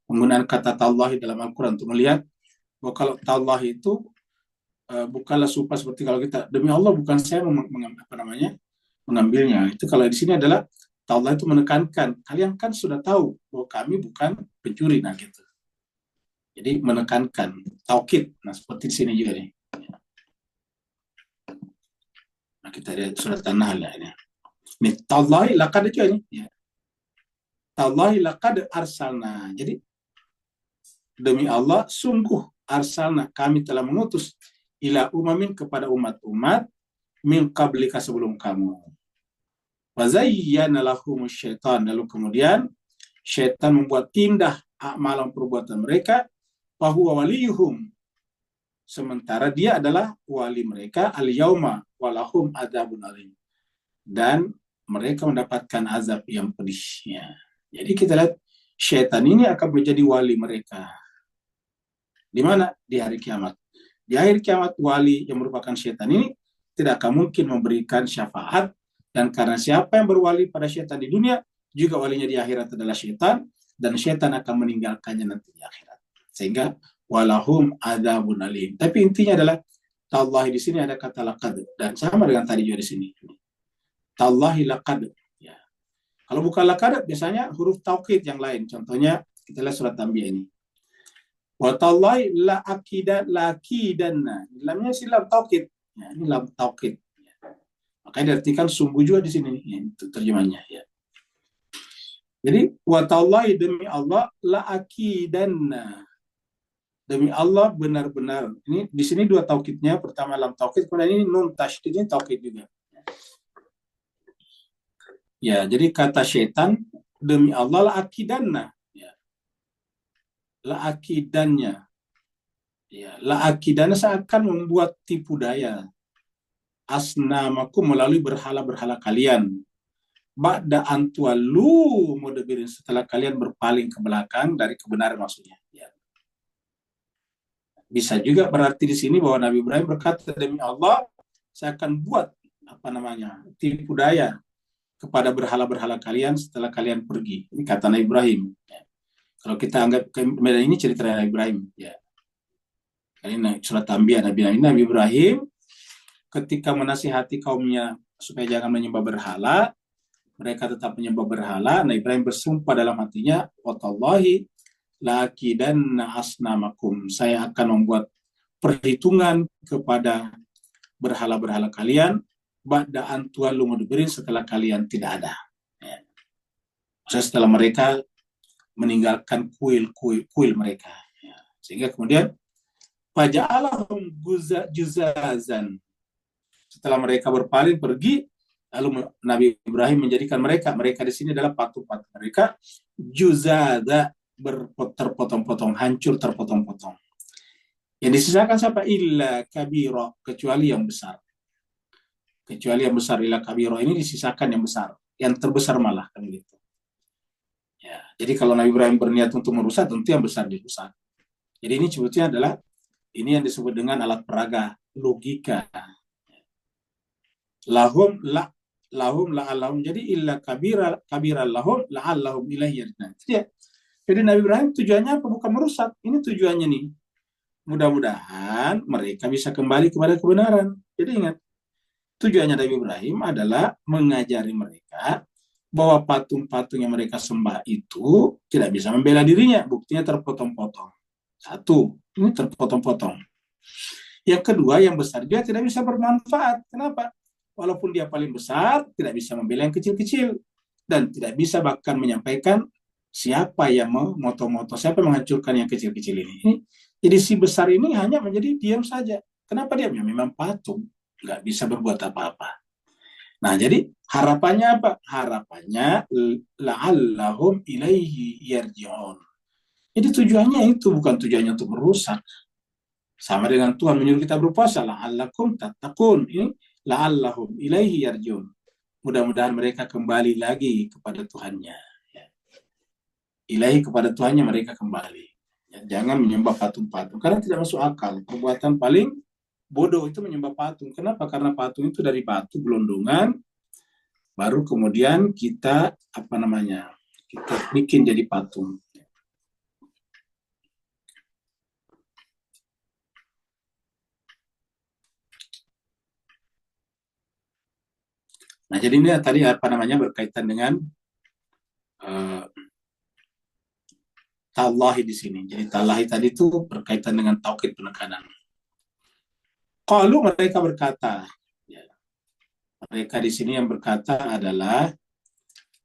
Penggunaan kata tallahi dalam Al-Quran untuk melihat bahwa kalau tallahi itu bukanlah sumpah seperti kalau kita demi Allah, bukan saya mengambilnya. Itu kalau di sini adalah tallah itu menekankan, kalian kan sudah tahu bahwa kami bukan pencuri, nah gitu. Jadi menekankan, taukid. Nah seperti di sini juga nih. Nah kita lihat surat An-Nahl ini. Ini tallahi laqad itu ini. Ya. Tallahi laqad arsalna. Jadi demi Allah, sungguh arsalna, kami telah mengutus ila umamin, kepada umat-umat min qablika, sebelum kamu. Wazayyana lahumus syaitan, lalu kemudian syaitan membuat indah amalan perbuatan mereka, fahuwa waliyuhum, sementara dia adalah wali mereka, al-yauma walahum adzabun alim, dan mereka mendapatkan azab yang pedih. Ya. Jadi kita lihat syaitan ini akan menjadi wali mereka. Di mana? Di hari kiamat. Di akhir kiamat, wali yang merupakan syaitan ini tidak akan mungkin memberikan syafaat, dan karena siapa yang berwali pada syaitan di dunia, juga walinya di akhirat adalah syaitan, dan syaitan akan meninggalkannya nanti di akhirat. Sehingga walahum adzabun alim. Tapi intinya adalah tallahi di sini ada kata laqad, dan sama dengan tadi juga di sini. Tallahi laqad. Ya. Kalau bukan laqad, biasanya huruf taukid yang lain. Contohnya kita lihat surat Anbiya ini. Wa tallahi la akidanna. Lamnya sih lam taukid. Ya, ini lam taukid. Ya. Makanya diartikan sungguh juga di sini. Ya, itu terjemahnya. Ya. Jadi wa tallahi, demi Allah, la akidanna. Demi Allah benar-benar. Ini di sini dua taukidnya. Pertama lam taukid, kemudian ini nun tasydid, ini taukid juga. Ya, jadi kata syaitan, demi Allah la akidanna. La akidannya, ya, la akidannya seakan membuat tipu daya asnamakum, melalui berhala-berhala kalian, ba'da antualu mudabirin, setelah kalian berpaling ke belakang dari kebenaran, maksudnya. Ya. Bisa juga berarti di sini bahwa Nabi Ibrahim berkata, demi Allah saya akan buat tipu daya kepada berhala-berhala kalian setelah kalian pergi. Ini kata Nabi Ibrahim. Ya. Kalau kita anggap ini cerita Nabi Ibrahim, ya. Ini surat Anbiya, Nabi Ibrahim ketika menasihati kaumnya supaya jangan menyembah berhala, mereka tetap menyembah berhala. Nabi Ibrahim bersumpah dalam hatinya, watallahi laakidanna asnamakum, saya akan membuat perhitungan kepada berhala-berhala kalian, ba'da antuallu mudbirin, setelah kalian tidak ada. Ya. Maksudnya setelah mereka meninggalkan kuil mereka. Ya. Sehingga kemudian faja'alahum juzazan. Setelah mereka berpaling pergi, lalu Nabi Ibrahim menjadikan mereka di sini adalah patung-patung mereka juzaza, terpotong-potong, hancur, terpotong-potong. Yang disisakan siapa? Illa kabira, kecuali yang besar. Kecuali yang besar, illa kabira ini disisakan yang besar, yang terbesar malah, kan gitu. Ya, jadi kalau Nabi Ibrahim berniat untuk merusak, tentu yang besar dirusak. Jadi ini sebetulnya adalah ini yang disebut dengan alat peraga logika. Lahum la'allahum, jadi illa kabira lahum la'allahum ilaihi yarji'un. Jadi Nabi Ibrahim tujuannya apa? Bukan merusak. Ini tujuannya nih. Mudah-mudahan mereka bisa kembali kepada kebenaran. Jadi ingat, tujuannya Nabi Ibrahim adalah mengajari mereka bahwa patung-patung yang mereka sembah itu tidak bisa membela dirinya. Buktinya terpotong-potong. Satu, ini terpotong-potong. Yang kedua, yang besar juga tidak bisa bermanfaat. Kenapa? Walaupun dia paling besar, tidak bisa membela yang kecil-kecil. Dan tidak bisa bahkan menyampaikan siapa yang memoto-moto, siapa yang menghancurkan yang kecil-kecil ini. Jadi si besar ini hanya menjadi diam saja. Kenapa diam? Ya memang patung. Nggak bisa berbuat apa-apa. Nah, jadi harapannya apa? Harapannya la'allahum ilaihi yarji'un. Jadi tujuannya itu, bukan tujuannya untuk merusak. Sama dengan Tuhan menyuruh kita berpuasa, la'allakum tattaqun. Ini la'allahum ilaihi yarji'un. mudah-mudahan mereka kembali lagi kepada Tuhannya. Ya. Ilahi kepada Tuhannya mereka kembali. Ya, jangan menyembah patung-patung karena tidak masuk akal. Perbuatan paling bodoh itu menyembah patung. Kenapa? Karena patung itu dari batu gelondongan, baru kemudian kita kita bikin jadi patung. Nah, jadi ini tadi berkaitan dengan uh, tallahi di sini. Jadi tallahi tadi itu berkaitan dengan taukid penekanan. Kalau mereka berkata, ya, mereka di sini yang berkata adalah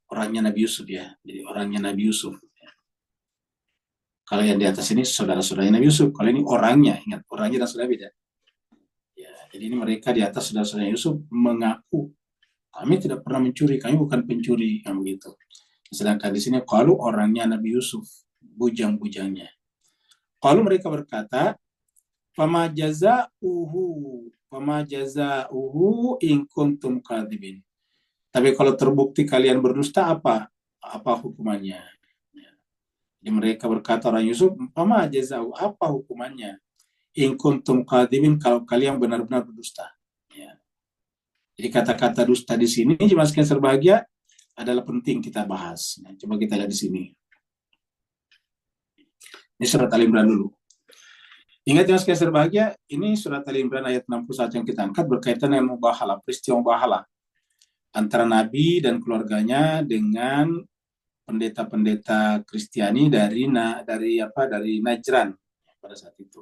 orangnya Nabi Yusuf ya. Jadi orangnya Nabi Yusuf. Kalau yang di atas ini saudara-saudaranya Nabi Yusuf. Kalau ini orangnya, ingat orangnya dan saudara beda. Ya, jadi ini mereka di atas saudara-saudara Yusuf mengaku kami tidak pernah mencuri, kami bukan pencuri, yang begitu. Sedangkan di sini kalau orangnya Nabi Yusuf, bujang-bujangnya. Kalau mereka berkata, fama jazauhu in kuntum kadhibin. Tapi kalau terbukti kalian berdusta apa hukumannya? Jadi mereka berkata orang Yusuf, fama jazau, apa hukumannya? In kuntum kadhibin, kalau kalian benar-benar berdusta. Ya. Jadi kata-kata dusta di sini, jemaah sekalian berbahagia, adalah penting kita bahas. Nah, coba kita lihat di sini. Ini surat Al-Imran dulu. Ingat yang sekalian berbahagia, ini surat Al-Imran ayat 61 yang kita angkat berkaitan dengan mubahalah, peristiwa mubahalah antara Nabi dan keluarganya dengan pendeta-pendeta Kristiani dari Najran pada saat itu.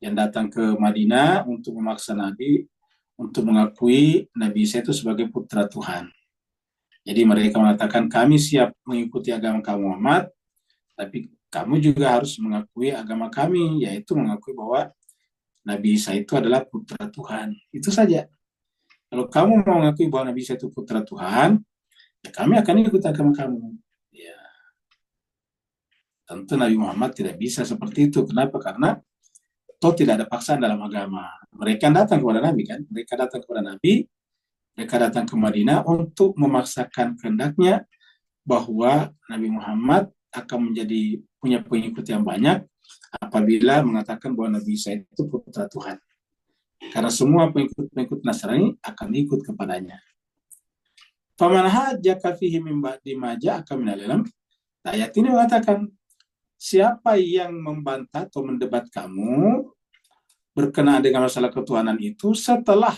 Yang datang ke Madinah untuk memaksa Nabi untuk mengakui Nabi Isa itu sebagai putra Tuhan. Jadi mereka mengatakan kami siap mengikuti agama kamu Muhammad, tapi kamu juga harus mengakui agama kami, yaitu mengakui bahwa Nabi Isa itu adalah putra Tuhan. Itu saja. Kalau kamu mau mengakui bahwa Nabi Isa itu putra Tuhan, ya kami akan ikut agama kamu. Ya. Tentu Nabi Muhammad tidak bisa seperti itu. Kenapa? Karena toh tidak ada paksaan dalam agama. Mereka datang kepada Nabi kan? Mereka datang kepada Nabi, mereka datang ke Madinah untuk memaksakan kehendaknya bahwa Nabi Muhammad akan punya pengikut yang banyak apabila mengatakan bahwa Nabi Isa itu putra Tuhan. Karena semua pengikut Nasrani akan ikut kepadanya. Faman hajjaka fihi min ba'di ma ja'aka minal ilm. Ayat ini mengatakan, siapa yang membantah atau mendebat kamu berkenaan dengan masalah ketuhanan itu setelah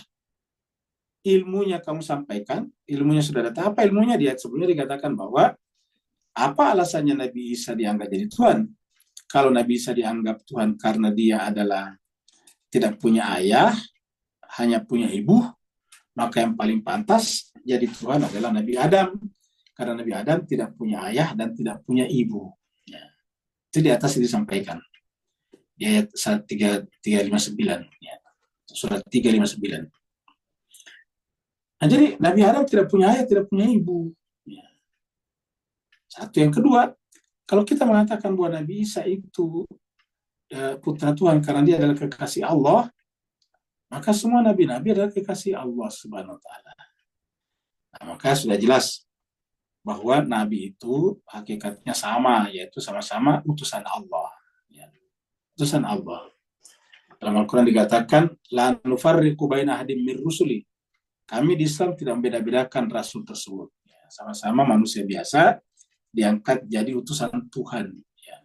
ilmunya kamu sampaikan, ilmunya sudah datang. Apa ilmunya? Di ayat sebelumnya dikatakan bahwa apa alasannya Nabi Isa dianggap jadi Tuhan? Kalau Nabi Isa dianggap Tuhan karena dia adalah tidak punya ayah, hanya punya ibu, maka yang paling pantas jadi Tuhan adalah Nabi Adam. Karena Nabi Adam tidak punya ayah dan tidak punya ibu. Ya. Itu di atas disampaikan. Di ayat 359. Ya. Surat 359. Nah, jadi Nabi Adam tidak punya ayah, tidak punya ibu. Ya. Satu. Yang kedua, kalau kita mengatakan bahwa Nabi Isa itu putra Tuhan karena dia adalah kekasih Allah, maka semua nabi-nabi adalah kekasih Allah Subhanahu wa taala. Nah, maka sudah jelas bahwa nabi itu hakikatnya sama, yaitu sama-sama utusan Allah. Ya. Utusan Allah. Dalam Al-Quran dikatakan, la nufarriqu baina ahadin min rusuli. Kami di Islam tidak membeda-bedakan rasul tersebut. Ya, sama-sama manusia biasa, diangkat jadi utusan Tuhan. Ya.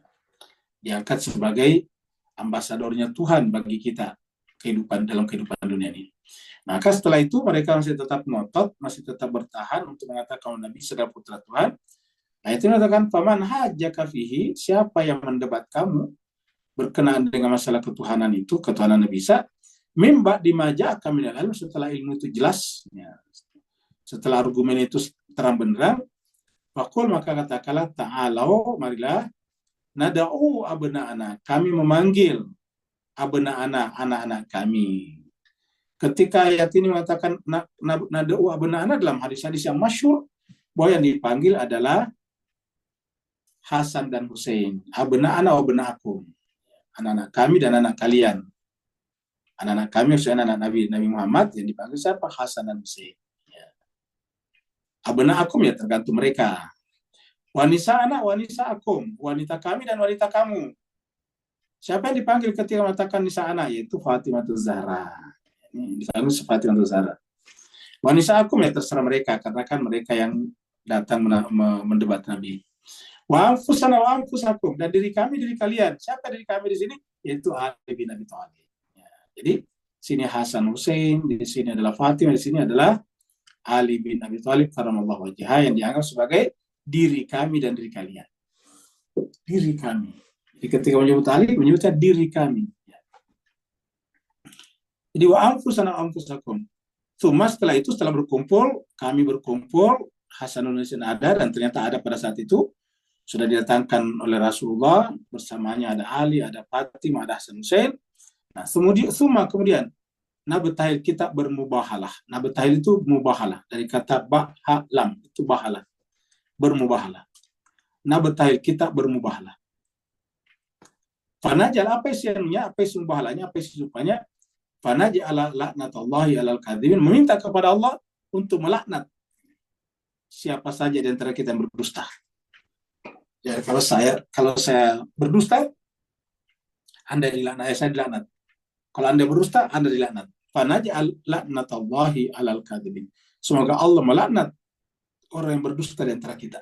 Diangkat sebagai ambasadornya Tuhan bagi kita dalam kehidupan dunia ini. Maka setelah itu mereka masih tetap ngotot, masih tetap bertahan untuk mengatakan Nabi adalah putra Tuhan. Nah itu mengatakan faman hajjaka fihi, siapa yang mendebat kamu berkenaan dengan masalah ketuhanan itu, ketuhanan Nabi Isa, mimba dimaja akan minal ilm, setelah ilmu itu jelas, ya. Setelah argumen itu terang benderang, fakul maka katakanlah ta'alau, marilah nada'u abna'ana, kami memanggil abna'ana, anak-anak kami. Ketika ayat ini mengatakan nada'u abna'ana dalam hadis-hadis yang masyhur, bahwa yang dipanggil adalah Hasan dan Hussein. Abna'ana wa abna'akum. Anak-anak kami dan anak kalian. Anak-anak kami maksudnya anak-anak Nabi Muhammad yang dipanggil siapa? Hasan dan Hussein. Ya. Abna'akum ya tergantung mereka. Wanisa anak, wanisa akum, wanita kami dan wanita kamu. Siapa yang dipanggil ketika mengatakan nisa anak? Yaitu Fatimah Zahra. Ini dipanggil Fatimah Zahra. Wanisa akum ya terserah mereka, karena kan mereka yang datang mendebat Nabi. Wa anfusana wa anfusakum, dan diri kami, diri kalian. Siapa diri kami di sini? Yaitu Ali bin Abi Thalib. Ya, jadi sini Hasan Hussein, di sini adalah Fatimah, di sini adalah Ali bin Abi Thalib karramallahu wajhah, yang dianggap sebagai diri kami dan diri kalian. Diri kami. Jadi ketika menyebut Ali, menyebutkan diri kami. Jadi wa anfusana wa anfusakum. Cuma setelah itu, setelah berkumpul, kami berkumpul, Hasanul Hussein ada, dan ternyata ada pada saat itu, sudah didatangkan oleh Rasulullah, bersamanya ada Ali, ada Fatimah, ada Hasan Hussein. Nah, kemudian nabtahil kita bermubahalah. Nabtahil itu mubahalah, dari kata bahalam, itu bahalah, bermubahalah. Nabtahil kita bermubahalah. Fanajal, apa isiannya, apa isi mubahalahnya, apa isi supaya fanajal laknatullahi alal kadzibin, meminta kepada Allah untuk melaknat siapa saja di antara kita yang berdusta. Ya, kalau saya berdusta, Anda dilaknat, saya dilaknat. Kalau Anda berdusta, Anda dilaknat. Fanaj'al laknatallahi alal kadzibin. Semoga Allah melaknat orang yang berdusta di antara kita.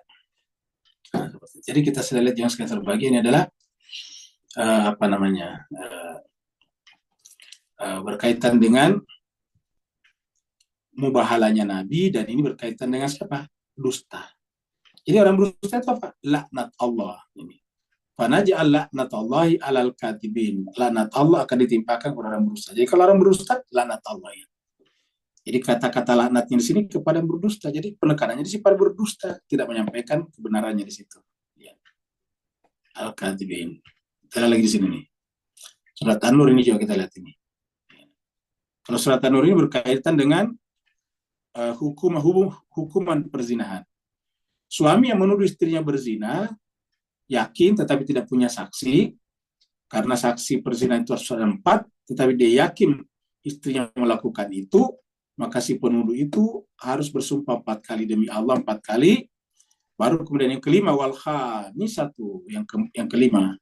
Nah, jadi kita sudah lihat yang sekitar terbagi ini adalah berkaitan dengan mubahalanya Nabi, dan ini berkaitan dengan siapa? Dusta. Jadi orang berdusta itu apa? Laknat Allah. Ini. Fanaj'al laknatallahi alal kadzibin. Laknat Allah akan ditimpakan kepada orang berdusta. Jadi kalau orang berdusta, laknat Allah ya. Jadi kata-kata laknatnya di sini kepada yang berdusta. Jadi penekanannya di sini pada berdusta, tidak menyampaikan kebenarannya di situ. Ya. Al-Kadzibin. Kita lagi di sini nih. Surat An-Nur ini juga kita lihat ini. Kalau surat An-Nur ini berkaitan dengan hukuman perzinahan. Suami yang menuduh istrinya berzina, yakin tetapi tidak punya saksi, karena saksi perzinahan itu harus ada 4, tetapi dia yakin istrinya melakukan itu, maka si penuduh itu harus bersumpah 4 kali demi Allah, 4 kali. Baru kemudian yang kelima, wal khamisatu, yang kelima,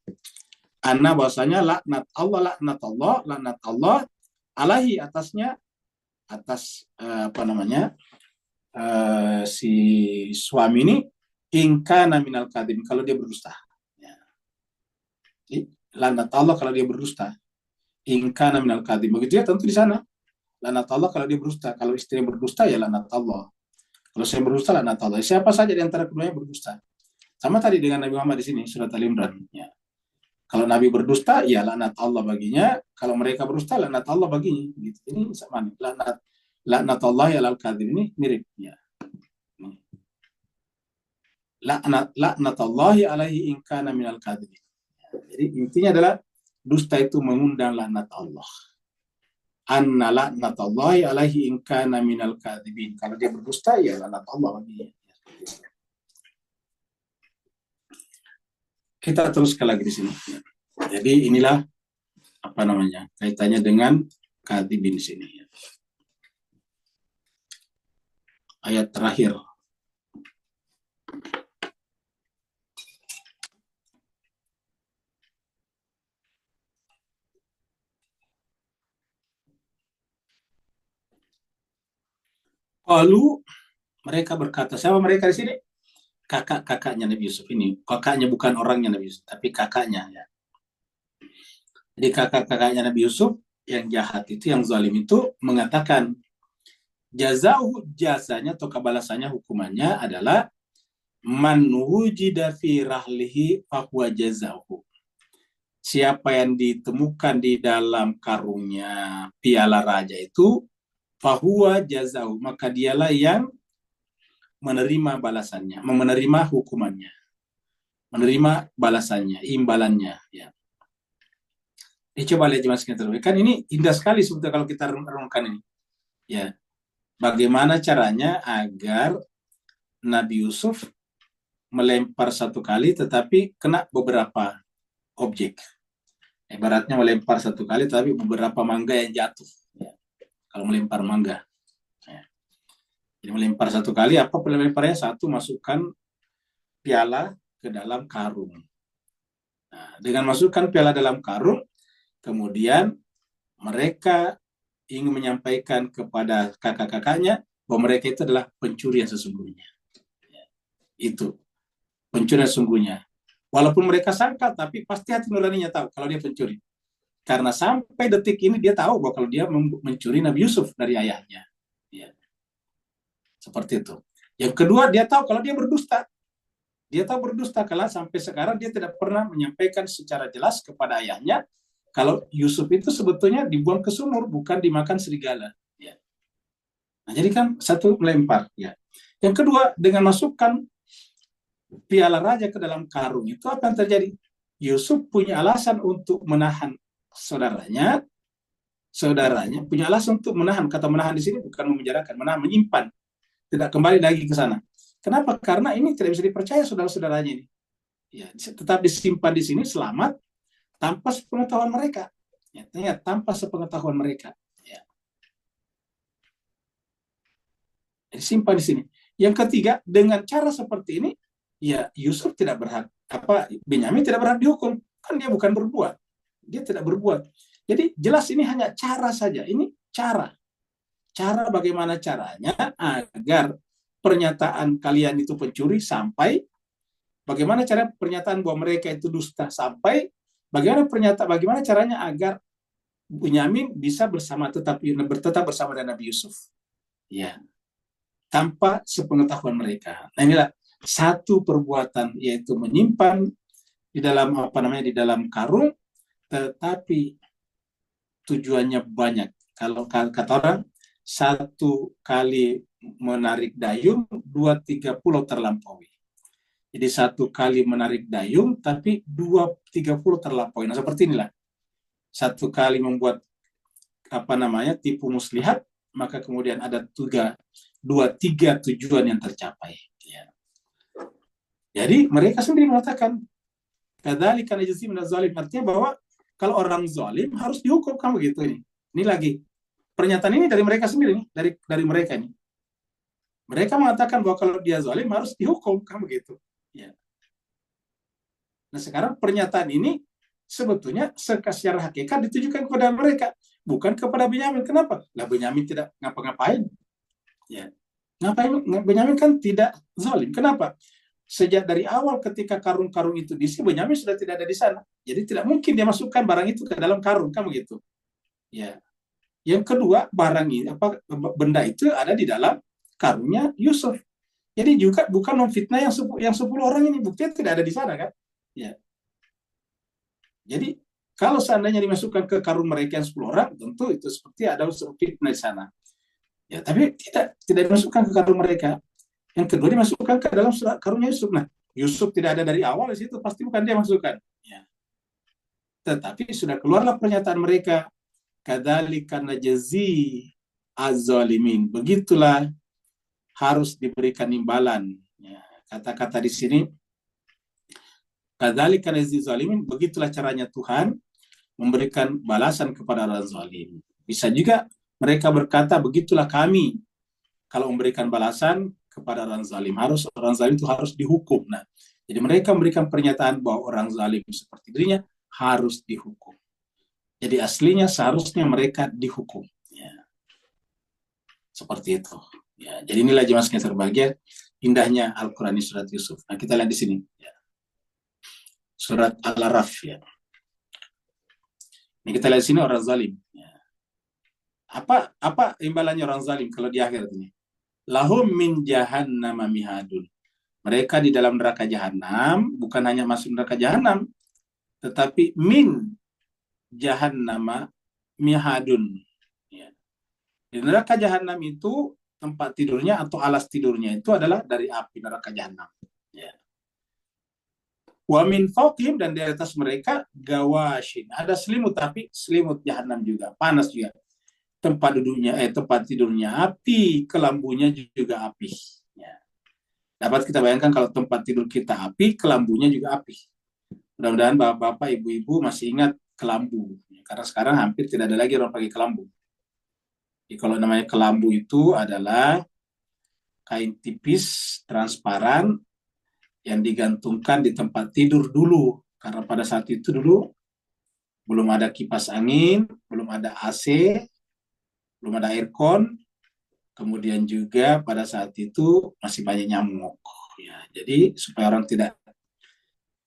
anna, bahwasanya laknat Allah alaihi, atasnya, atas si suami ini, ingkana minal kadhib, kalau dia berdusta. Ya. Jadi, laknat Allah kalau dia berdusta, ingkana minal kadhib. Begitu ya, tentu di sana laknat Allah kalau dia berdusta. Kalau istrinya berdusta, ya laknat Allah. Kalau saya berdusta, laknat Allah. Siapa saja di antara keduanya berdusta. Sama tadi dengan Nabi Muhammad di sini, surat Al-Imran. Ya. Kalau Nabi berdusta, ya laknat Allah baginya. Kalau mereka berdusta, laknat Allah baginya. Gitu. Ini sama nih. Laknat Allah ya alal kadhib, ini mirip. Ya. Laknat Allah alaihi in kana minal kadhib. Jadi intinya adalah dusta itu mengundang laknat Allah. Anna laknatallahi alaihi in kana minal kadzibin. Kalau dia berdusta, ya laknat Allah baginya. Kita teruskan lagi di sini. Jadi inilah kaitannya dengan kadzibin di sini. Ayat terakhir. Lalu mereka berkata, siapa mereka di sini? Kakak-kakaknya Nabi Yusuf ini. Kakaknya bukan orangnya Nabi Yusuf, tapi kakaknya. Ya. Jadi kakak-kakaknya Nabi Yusuf yang jahat itu, yang zalim itu, mengatakan jasanya atau kebalasannya, hukumannya adalah man wujida fi rahlihi fahuwa jazahu. Siapa yang ditemukan di dalam karungnya piala raja itu, fahuwa jazahu, maka dialah yang menerima balasannya, menerima hukumannya, menerima balasannya, imbalannya. Ya. Coba lihat mas kita kan ini indah sekali sebetulnya kalau kita renungkan ini. Ya, bagaimana caranya agar Nabi Yusuf melempar satu kali tetapi kena beberapa objek. Ibaratnya melempar satu kali tapi beberapa mangga yang jatuh. Ya. Kalau melempar mangga. Ya. Jadi melempar satu kali, apa pelemparnya? Satu, masukkan piala ke dalam karung. Nah, dengan masukkan piala dalam karung, kemudian mereka ingin menyampaikan kepada kakak-kakaknya bahwa mereka itu adalah pencuri yang sesungguhnya. Itu pencuri yang sesungguhnya. Walaupun mereka sangka, tapi pasti hati nuraninya tahu kalau dia pencuri. Karena sampai detik ini dia tahu bahwa kalau dia mencuri Nabi Yusuf dari ayahnya. Ya, seperti itu. Yang kedua, dia tahu kalau dia berdusta. Dia tahu berdusta kalau sampai sekarang dia tidak pernah menyampaikan secara jelas kepada ayahnya kalau Yusuf itu sebetulnya dibuang ke sumur, bukan dimakan serigala. Ya. Nah, jadi kan satu melempar. Ya. Yang kedua, dengan masukkan piala raja ke dalam karung, itu apa yang terjadi? Yusuf punya alasan untuk menahan saudaranya, punya alasan untuk menahan. Kata menahan di sini bukan memenjarakan, menahan, menyimpan, tidak kembali lagi ke sana. Kenapa? Karena ini tidak bisa dipercaya saudara-saudaranya ini. Ya, tetap disimpan di sini selamat tanpa sepengetahuan mereka. Ya, tanpa sepengetahuan mereka. Ya. Jadi simpan di sini. Yang ketiga, dengan cara seperti ini, ya Yusuf tidak berhak, Benyamin tidak berhak dihukum. Kan dia bukan berbuat. Dia tidak berbuat. Jadi jelas ini hanya cara saja. Ini cara. Cara bagaimana caranya agar pernyataan kalian itu pencuri sampai, bagaimana cara pernyataan bahwa mereka itu dusta sampai, bagaimana caranya agar Benyamin bisa tetap bersama dengan Nabi Yusuf. Ya, tanpa sepengetahuan mereka. Nah, inilah satu perbuatan, yaitu menyimpan di dalam di dalam karung, tetapi tujuannya banyak. Kalau kata orang, satu kali menarik dayung, 2-3 pulau terlampaui. Jadi satu kali menarik dayung, tapi 2-3 pulau terlampaui. Nah, seperti inilah. Satu kali membuat tipu muslihat, maka kemudian ada 2-3 tujuan yang tercapai. Ya. Jadi mereka sendiri mengatakan, kadzalika najzi minaz zalim, artinya bahwa kalau orang zalim harus dihukum, kamu gitu ini. Ini lagi pernyataan ini dari mereka sendiri nih, dari mereka ini. Mereka mengatakan bahwa kalau dia zalim harus dihukum, kamu gitu. Ya. Nah, sekarang pernyataan ini sebetulnya secara hakikat ditujukan kepada mereka, bukan kepada Benyamin. Kenapa? Lah Benyamin tidak ngapa-ngapain. Ya. Ngapain? Benyamin kan tidak zalim. Kenapa? Sejak dari awal ketika karung-karung itu diisi, Benyamin sudah tidak ada di sana. Jadi tidak mungkin dia masukkan barang itu ke dalam karung, kan begitu. Ya. Yang kedua, barang ini benda itu ada di dalam karungnya Yusuf. Jadi juga bukan memfitnah yang 10 orang ini, buktinya tidak ada di sana kan. Ya. Jadi kalau seandainya dimasukkan ke karung mereka yang 10 orang, tentu itu seperti ada unsur fitnah di sana. Ya, tapi tidak dimasukkan ke karung mereka. Yang kedua dimasukkan ke dalam karungnya Yusuf. Nah, Yusuf tidak ada dari awal di situ, pasti bukan dia masukkan. Ya. Tetapi sudah keluarlah pernyataan mereka, kadzalika najzi az-zalimin. Begitulah harus diberikan imbalan. Ya. Kata-kata di sini, kadzalika najzi az-zalimin, begitulah caranya Tuhan memberikan balasan kepada orang zalim. Bisa juga mereka berkata, begitulah kami kalau memberikan balasan kepada orang zalim. Orang zalim itu harus dihukum. Nah, jadi mereka memberikan pernyataan bahwa orang zalim seperti dirinya harus dihukum. Jadi aslinya seharusnya mereka dihukum. Ya. Seperti itu. Ya, jadi inilah jemaah sekalian terbahagia, indahnya Al-Quran di surat Yusuf. Nah, kita lihat di sini. Ya. Surat Al-Araf. Ya. Ini kita lihat di sini orang zalim. Ya. Apa imbalannya orang zalim kalau di akhir ini? Lahum min jahannam mihadun. Mereka di dalam neraka jahanam, bukan hanya masuk neraka jahanam, tetapi min jahannam mihadun. Ya. Di neraka jahanam itu tempat tidurnya atau alas tidurnya itu adalah dari api neraka jahanam. Ya. Wa min fawqihim, dan di atas mereka gawashin. Ada selimut, tapi selimut jahanam juga, panas juga. Tempat tidurnya api, kelambunya juga api. Ya. Dapat kita bayangkan kalau tempat tidur kita api, kelambunya juga api. Mudah-mudahan bapak-bapak, ibu-ibu masih ingat kelambu. Karena sekarang hampir tidak ada lagi orang pakai kelambu. Jadi kalau namanya kelambu itu adalah kain tipis, transparan, yang digantungkan di tempat tidur dulu. Karena pada saat itu dulu belum ada kipas angin, belum ada AC, belum ada aircon, kemudian juga pada saat itu masih banyak nyamuk. Ya, jadi supaya orang tidak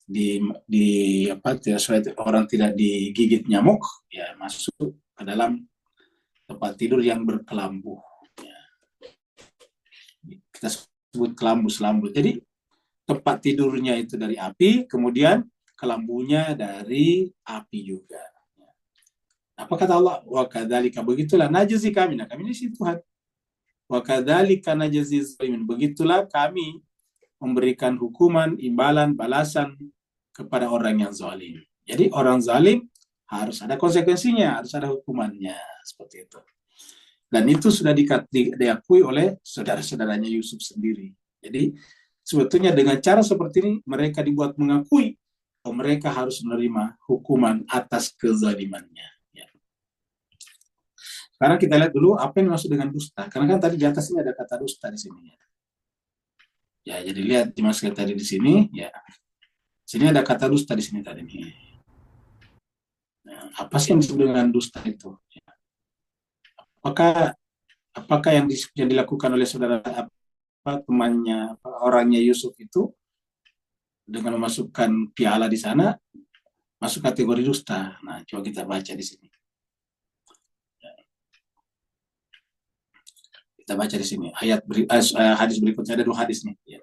di apa supaya orang tidak digigit nyamuk, ya masuk ke dalam tempat tidur yang berkelambu. Ya, kita sebut kelambu selambu. Jadi tempat tidurnya itu dari api, kemudian kelambunya dari api juga. Apa kata Allah? Wa kadzalika, begitulah najzi kami. Nah, kami ini si Tuhan. Wa kadzalika najzi zalimin. Begitulah kami memberikan hukuman, imbalan, balasan kepada orang yang zalim. Jadi orang zalim harus ada konsekuensinya, harus ada hukumannya, seperti itu. Dan itu sudah diakui oleh saudara-saudaranya Yusuf sendiri. Jadi sebetulnya dengan cara seperti ini mereka dibuat mengakui bahwa mereka harus menerima hukuman atas kezalimannya. Ya. Sekarang kita lihat dulu apa yang dimaksud dengan dusta. Karena kan tadi di atas ini ada kata dusta di sini. Ya, jadi lihat dimasukkan tadi di sini. Ya, sini ada kata dusta di sini tadi nih. Nah, apa sih yang disebut dengan dusta itu? Ya. Apakah yang dilakukan oleh saudara temannya orangnya Yusuf itu dengan memasukkan piala di sana masuk kategori dusta? Nah, coba kita baca di sini. Kita baca di sini hadis berikutnya, ada 2 hadis nih. Ya.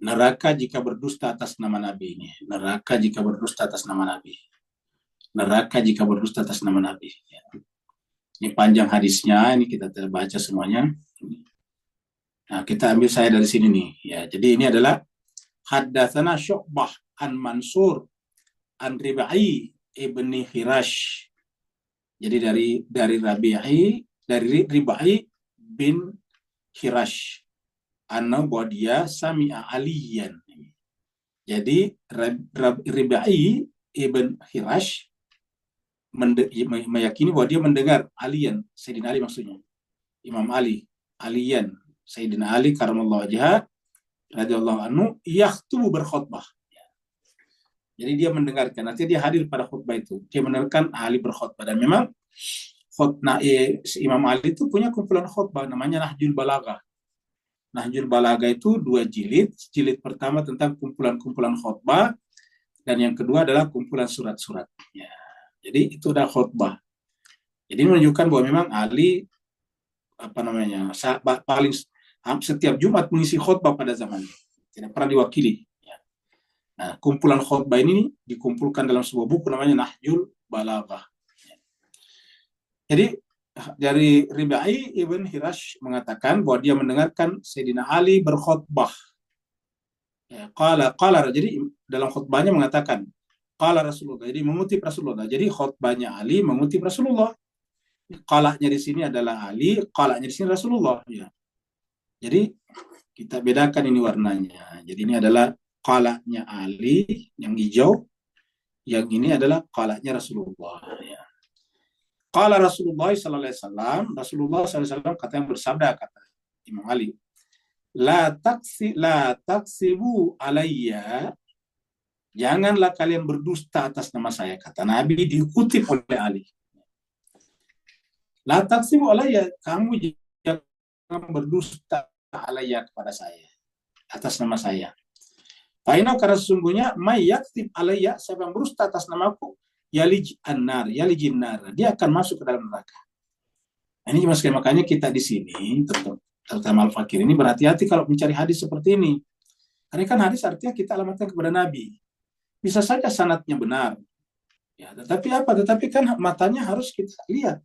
Neraka jika berdusta atas nama Nabi ini. Neraka jika berdusta atas nama Nabi. Neraka jika berdusta atas nama Nabi. Ya. Ini panjang hadisnya, ini kita baca semuanya. Nah, kita ambil saya dari sini nih. Ya, jadi ini adalah haddatsana Syu'bah an Mansur an Rib'i ibni Hirash. Jadi dari Rib'i bin Hirash. Anna bahwa dia sami'a aliyan. Jadi Rib'i ibn Hirash meyakini bahwa dia mendengar aliyan, Sayyidina Ali maksudnya, Imam Ali, aliyan, Sayyidina Ali karamallahu wajhah radhiyallahu anhu yakhtubu berkhutbah. Jadi dia mendengarkan, nanti dia hadir pada khutbah itu, dia mendengarkan Ali berkhutbah. Dan memang Imam Ali itu punya kumpulan khutbah namanya Nahjul Balaghah. Nahjul Balaghah itu 2 jilid. Jilid pertama tentang kumpulan-kumpulan khutbah, dan yang kedua adalah kumpulan surat-surat. Ya. Jadi itu udah khutbah. Jadi menunjukkan bahwa memang Ali paling setiap Jumat mengisi khutbah pada zamannya. Tidak pernah diwakili. Ya. Nah, kumpulan khutbah ini dikumpulkan dalam sebuah buku namanya Nahjul Balaghah. Ya. Jadi dari Rib'i ibn Hirash mengatakan bahwa dia mendengarkan Sayyidina Ali berkhutbah. Ya, jadi dalam khutbahnya mengatakan qala Rasulullah, jadi mengutip Rasulullah. Jadi khutbahnya Ali mengutip Rasulullah. Qalanya di sini adalah Ali, qalanya di sini Rasulullah. Ya. Jadi kita bedakan ini warnanya. Jadi ini adalah qalanya Ali yang hijau, yang ini adalah qalanya Rasulullah. Ya. Qala Rasulullah sallallahu alaihi wasallam, Rasulullah sallallahu alaihi wasallam kata yang bersabda, kata Imam Ali, la taksibu alayya, janganlah kalian berdusta atas nama saya, kata Nabi dikutip oleh Ali. La taksibu alayya, kamu jangan berdusta alayya kepada saya, atas nama saya. Fa'inau, karena sesungguhnya may yaktib alayya, siapa yang berdusta atas namaku, yalijin nar, dia akan masuk ke dalam neraka. Nah, ini makanya kita di sini terutama Al-Fakir ini berhati-hati kalau mencari hadis seperti ini. Karena kan hadis artinya kita alamatkan kepada Nabi. Bisa saja sanadnya benar. Ya, tetapi kan matanya harus kita lihat.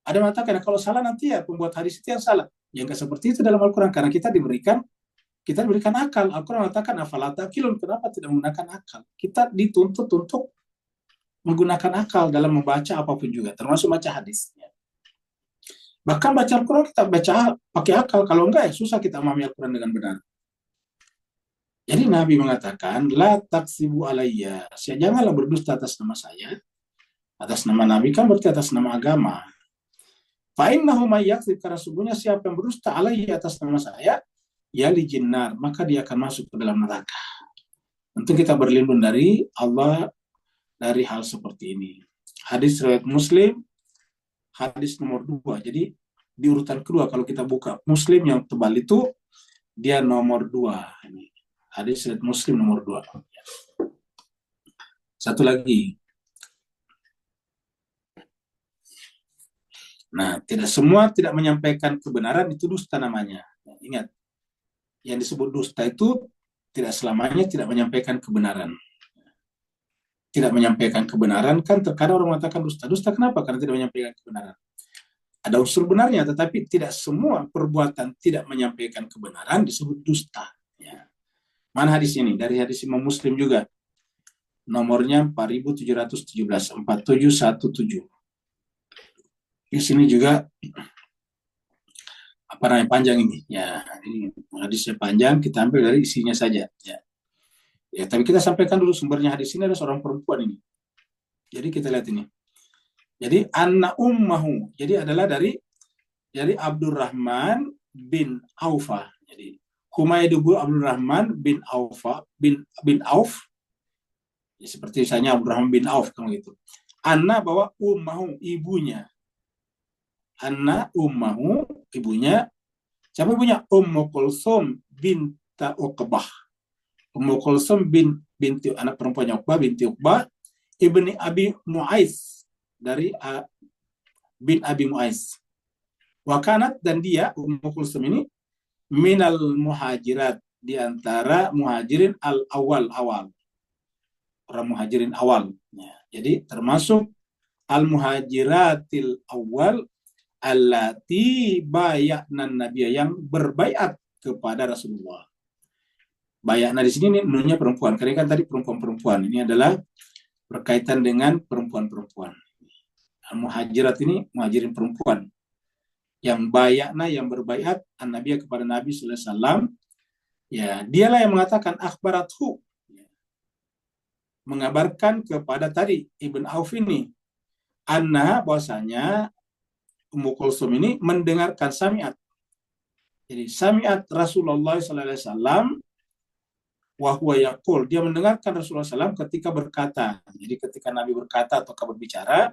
Ada mengatakan kalau salah nanti ya pembuat hadis itu yang salah. Yang nggak seperti itu dalam Al-Quran, karena kita diberikan akal. Al-Quran mengatakan afala taqilun, kenapa tidak menggunakan akal? Kita dituntut untuk menggunakan akal dalam membaca apapun juga, termasuk baca hadis. Bahkan baca Al-Quran kita baca pakai akal, kalau enggak ya susah kita memahami Al-Quran dengan benar. Jadi Nabi mengatakan, la taksibu alayya, janganlah berdusta atas nama saya. Atas nama Nabi kan berarti atas nama agama. Fa'innahu may yakdzib, karena sungguhnya siapa yang berdusta alaihi atas nama saya, yali jinnar, maka dia akan masuk ke dalam neraka. Tentu kita berlindung dari Allah dari hal seperti ini. Hadis riwayat Muslim, hadis nomor 2. Jadi di urutan kedua kalau kita buka Muslim yang tebal itu dia nomor 2. Hadis riwayat Muslim nomor 2. Satu lagi. Nah, tidak menyampaikan kebenaran itu dusta namanya. Ingat, yang disebut dusta itu tidak selamanya tidak menyampaikan kebenaran. Tidak menyampaikan kebenaran kan terkadang orang mengatakan dusta. Dusta kenapa? Karena tidak menyampaikan kebenaran. Ada unsur benarnya, tetapi tidak semua perbuatan tidak menyampaikan kebenaran disebut dusta. Ya. Mana hadis ini? Dari hadis Imam Muslim juga. Nomornya 4717, 4717. Di sini juga apa namanya panjang ini. Ya, ini hadisnya panjang, kita ambil dari isinya saja. Ya. Ya, tapi kita sampaikan dulu sumbernya hadis ini ada seorang perempuan ini. Jadi kita lihat ini. Jadi anna ummahu. Jadi adalah dari Abdurrahman bin Aufa. Jadi Humaid bin Abdurrahman bin Aufa bin Auf. Ya, seperti misalnya Abdurrahman bin Auf kamu gitu. Anna bahwa ummahu ibunya. Anna ummahu ibunya. Siapa ibunya? Ummu Kulsum binta Uqbah. Ummu Kulsum binti anak perempuannya Uqbah binti Uqbah ibni Abi Mu'ais dari bin Abi Mu'ais. Wakanat dan dia Ummu Kulsum ini minal muhajirat di antara muhajirin awal orang muhajirin awal. Ya, jadi termasuk al muhajiratil awal allati bayatnan nabiyya yang berbaiat kepada Rasulullah. Bayatna di sini nunnya perempuan. Karena kan tadi perempuan-perempuan. Ini adalah berkaitan dengan perempuan-perempuan. Muhajirat ini muhajirin perempuan. Yang bayatna yang berbaiat an-nabiyya kepada Nabi sallallahu alaihi wasallam. Ya, dialah yang mengatakan akhbarathu. Mengabarkan kepada tadi Ibn Auf ini anna bahwasanya Ummu Kulsum ini mendengarkan sami'at. Jadi sami'at Rasulullah sallallahu alaihi wasallam wa huwa yaqul, dia mendengarkan Rasulullah SAW ketika berkata. Jadi ketika Nabi berkata atau berbicara,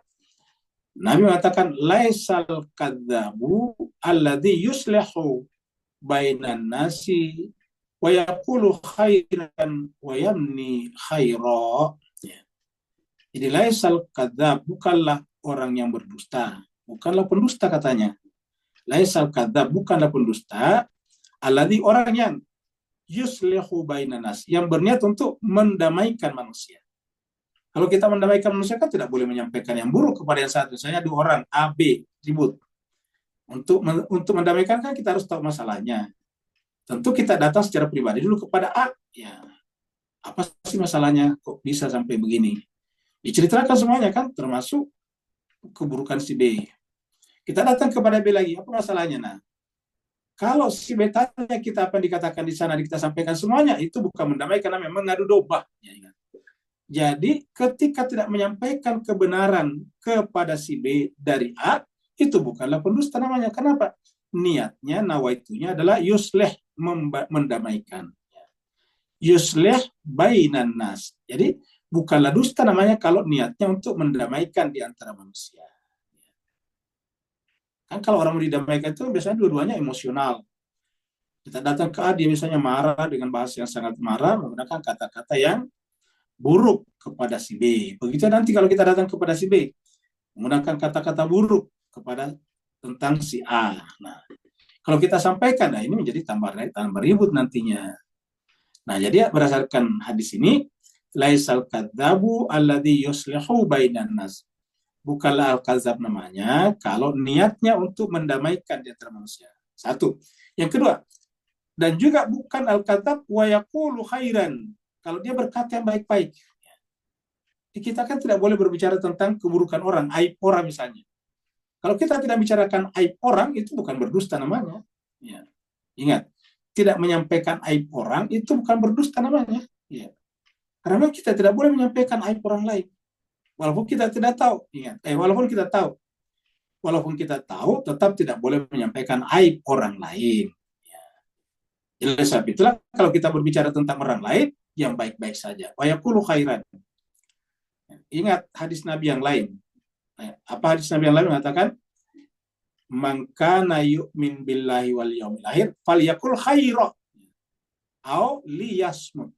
Nabi mengatakan laisal kadzabu alladzi yuslihu bainan nasi wa yaqulu khairan wa yamni khaira. Ya. Jadi laisal kadzab, bukanlah orang yang berdusta. Bukanlah pendusta katanya. Laisal kadzab, bukanlah pendusta. Alladzi, orang yang yuslihu bainan nas, yang berniat untuk mendamaikan manusia. Kalau kita mendamaikan manusia kan tidak boleh menyampaikan yang buruk kepada yang satu. Misalnya dua orang A, B ribut. Untuk mendamaikan kan kita harus tahu masalahnya. Tentu kita datang secara pribadi dulu kepada A. Ya, apa sih masalahnya? Kok bisa sampai begini? Diceritakan semuanya kan, termasuk keburukan si B. Kita datang kepada B lagi, apa masalahnya? Nah, kalau si B tanya kita apa yang dikatakan di sana, kita sampaikan semuanya, itu bukan mendamaikan, namanya mengadu domba. Ya, ingat. Jadi ketika tidak menyampaikan kebenaran kepada si B dari A, itu bukanlah pendusta namanya. Kenapa? Niatnya, nawaitunya adalah yusleh, mendamaikan. Yusleh bainan nas. Jadi bukanlah dusta namanya kalau niatnya untuk mendamaikan di antara manusia. Kan kalau orang mau didamaikan itu biasanya dua-duanya emosional. Kita datang ke A, dia misalnya marah dengan bahasa yang sangat marah, menggunakan kata-kata yang buruk kepada si B. Begitu nanti kalau kita datang kepada si B, menggunakan kata-kata buruk kepada tentang si A. Nah, kalau kita sampaikan, nah ini menjadi tambah ribut nantinya. Nah, jadi berdasarkan hadis ini, laisal kadzabu alladzi yuslihu bainan nas. Bukanlah al-kadzab namanya kalau niatnya untuk mendamaikan di antara manusia. Satu. Yang kedua, dan juga bukan al-kadzab wa yaqulu khairan. Kalau dia berkata yang baik-baik. Kita kan tidak boleh berbicara tentang keburukan orang, aib orang misalnya. Kalau kita tidak bicarakan aib orang, itu bukan berdusta namanya. Ya. Ingat, tidak menyampaikan aib orang, itu bukan berdusta namanya. Ya. Karena kita tidak boleh menyampaikan aib orang lain. Walaupun kita tidak tahu, ingat, walaupun kita tahu walaupun kita tahu, tetap tidak boleh menyampaikan aib orang lain. Oleh sebab itulah kalau kita berbicara tentang orang lain, yang baik-baik saja. Wa yaqulu khairan. Ingat hadis Nabi yang lain. Apa hadis Nabi yang lain mengatakan? Man kana yu'min billahi wal yaumil akhir falyakul khaira au liyasmut.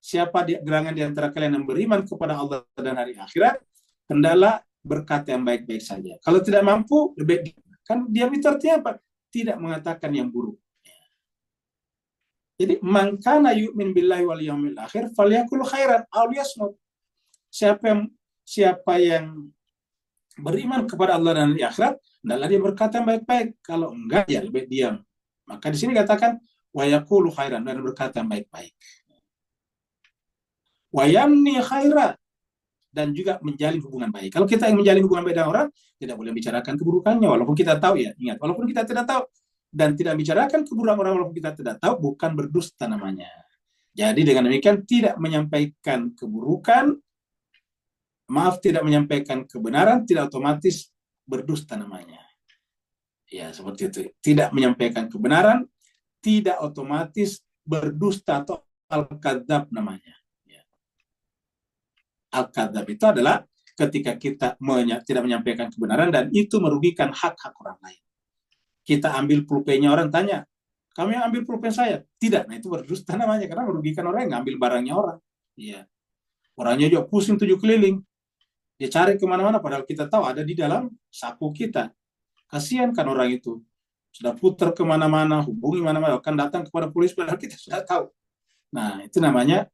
Siapa di gerangan di antara kalian yang beriman kepada Allah dan hari akhirat, hendaklah berkata yang baik-baik saja. Kalau tidak mampu, lebih kan diam itu artinya apa? Tidak mengatakan yang buruk. Jadi man kana yu'min billahi wal yaumil akhir falyakul khairan aw liyasmut. Siapa yang beriman kepada Allah dan hari akhirat, hendaklah dia berkata yang baik-baik. Kalau enggak, ya lebih diam. Maka di sini katakan wa yaqulu khairan, dan berkata yang baik-baik. Wa yamni khaira, dan juga menjalin hubungan baik. Kalau kita yang menjalin hubungan baik dengan orang, tidak boleh bicarakan keburukannya, walaupun kita tahu ya. Ingat, walaupun kita tidak tahu dan tidak bicarakan keburukan orang walaupun kita tidak tahu, bukan berdusta namanya. Jadi dengan demikian tidak menyampaikan keburukan, tidak menyampaikan kebenaran, tidak otomatis berdusta namanya. Ya, seperti itu. Tidak menyampaikan kebenaran, tidak otomatis berdusta atau al-kadzab namanya. Al-kadzab itu adalah ketika kita tidak menyampaikan kebenaran dan itu merugikan hak-hak orang lain. Kita ambil pulpennya orang, tanya, kamu yang ambil pulpen saya? Tidak, nah itu berdusta namanya, karena merugikan orang yang ngambil barangnya orang. Iya. Orangnya juga pusing 7 keliling. Dia cari kemana-mana, padahal kita tahu ada di dalam saku kita. Kasihan kan orang itu. Sudah putar kemana-mana, hubungi mana-mana, akan datang kepada polisi, padahal kita sudah tahu. Nah, itu namanya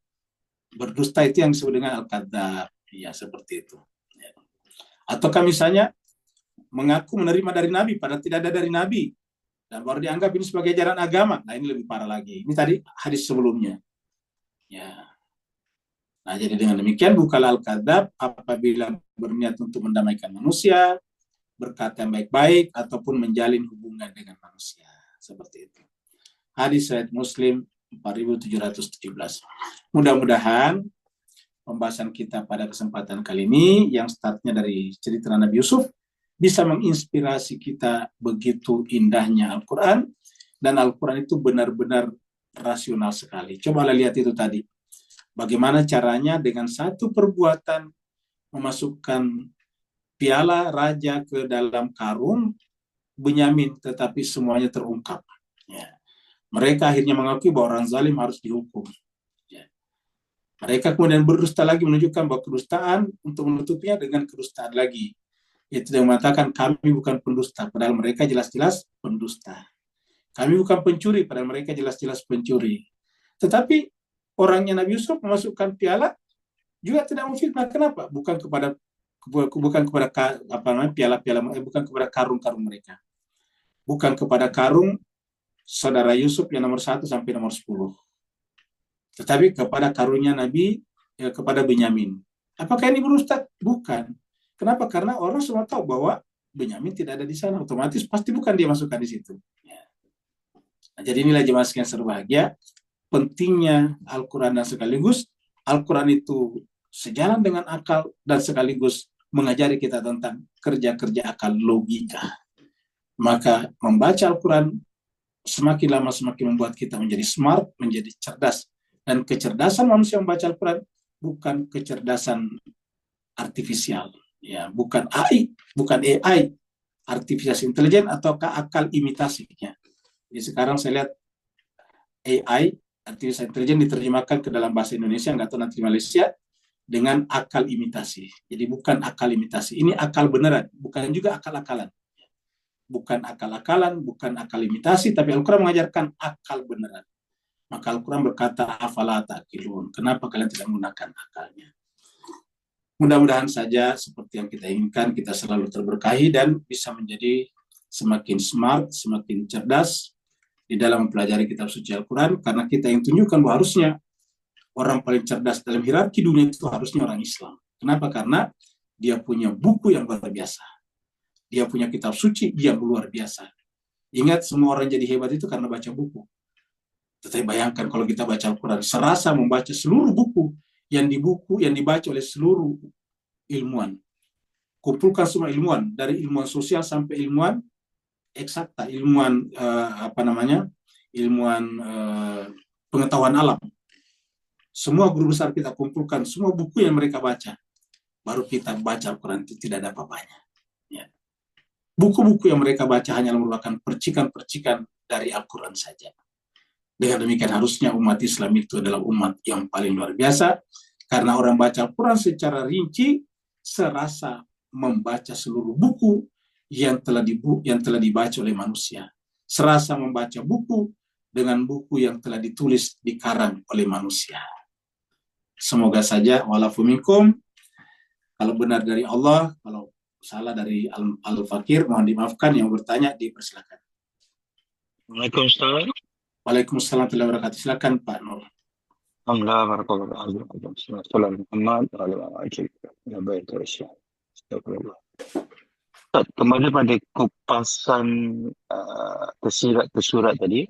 berdusta, itu yang disebut dengan al-kadzab. Ya, seperti itu. Ya. Ataukah misalnya mengaku menerima dari Nabi, padahal tidak ada dari Nabi, dan baru dianggap ini sebagai ajaran agama. Nah, ini lebih parah lagi. Ini tadi hadis sebelumnya. Ya. Nah, jadi dengan demikian bukalah al-kadzab apabila berniat untuk mendamaikan manusia, berkata yang baik-baik, ataupun menjalin hubungan dengan manusia. Seperti itu. Hadis riwayat Muslim 4717. Mudah-mudahan pembahasan kita pada kesempatan kali ini yang startnya dari cerita Nabi Yusuf bisa menginspirasi kita begitu indahnya Al-Quran, dan Al-Quran itu benar-benar rasional sekali. Cobalah lihat itu tadi. Bagaimana caranya dengan satu perbuatan memasukkan piala raja ke dalam karung Benyamin, tetapi semuanya terungkap. Ya. Mereka akhirnya mengakui bahwa orang zalim harus dihukum. Ya. Mereka kemudian berdusta lagi, menunjukkan bahwa kedustaan untuk menutupinya dengan kedustaan lagi. Itu yang mengatakan kami bukan pendusta, padahal mereka jelas-jelas pendusta. Kami bukan pencuri, padahal mereka jelas-jelas pencuri. Tetapi orangnya Nabi Yusuf memasukkan piala juga tidak memfitnah. Kenapa? Bukan kepada apa namanya piala-piala, bukan kepada karung-karung mereka, bukan kepada karung saudara Yusuf yang nomor 1 sampai nomor 10, tetapi kepada karungnya Nabi, kepada Benyamin. Apakah ini berdusta? Bukan. Kenapa? Karena orang semua tahu bahwa Benyamin tidak ada di sana, otomatis pasti bukan dia masukkan di situ. Ya. Nah, jadi inilah jemaah sekalian berbahagia, pentingnya Al-Quran, dan sekaligus Al-Quran itu sejalan dengan akal dan sekaligus mengajari kita tentang kerja-kerja akal logika. Maka membaca Al-Quran semakin lama semakin membuat kita menjadi smart, menjadi cerdas. Dan kecerdasan manusia membaca Al-Quran bukan kecerdasan artifisial. Ya, bukan AI, artificial intelligence ataukah akal imitasinya. Jadi sekarang saya lihat AI, artificial intelligence, diterjemahkan ke dalam bahasa Indonesia, nggak tahu nanti Malaysia, dengan akal imitasi. Jadi bukan akal imitasi, ini akal beneran, bukan juga akal-akalan. Bukan akal-akalan, bukan akal imitasi, tapi Al-Quran mengajarkan akal beneran. Maka Al-Quran berkata, afala ta'qilun, kenapa kalian tidak menggunakan akalnya? Mudah-mudahan saja seperti yang kita inginkan, kita selalu terberkahi dan bisa menjadi semakin smart, semakin cerdas di dalam mempelajari kitab suci Al-Quran, karena kita yang tunjukkan bahwa harusnya orang paling cerdas dalam hierarki dunia itu harusnya orang Islam. Kenapa? Karena dia punya buku yang luar biasa. Dia punya kitab suci yang luar biasa. Ingat, semua orang jadi hebat itu karena baca buku. Tetapi bayangkan kalau kita baca Al-Quran, serasa membaca seluruh buku yang dibaca oleh seluruh ilmuwan. kumpulkan semua ilmuwan, dari ilmuwan sosial sampai ilmuwan eksakta, ilmuwan ilmuwan pengetahuan alam. Semua guru besar kita kumpulkan, semua buku yang mereka baca, baru kita baca Al-Quran. Itu tidak ada apa-apanya. Ya. Buku-buku yang mereka baca hanya merupakan percikan-percikan dari Al-Quran saja. Dengan demikian harusnya umat Islam itu adalah umat yang paling luar biasa, karena orang baca Al-Quran secara rinci, serasa membaca seluruh buku yang telah dibaca oleh manusia. Serasa membaca buku dengan buku yang telah ditulis, dikarang oleh manusia. Semoga saja walafu minkum, kalau benar dari Allah, kalau salah dari Al-Fakir, mohon dimaafkan. Yang bertanya dipersilakan. Waalaikumsalam. Waalaikumsalam warahmatullahi wabarakatuh. Silakan Pak Nur. Alhamdulillah, barakallahu fiikum. Assalamualaikum warahmatullahi wabarakatuh. Kembali pada kupasan tersirat tadi.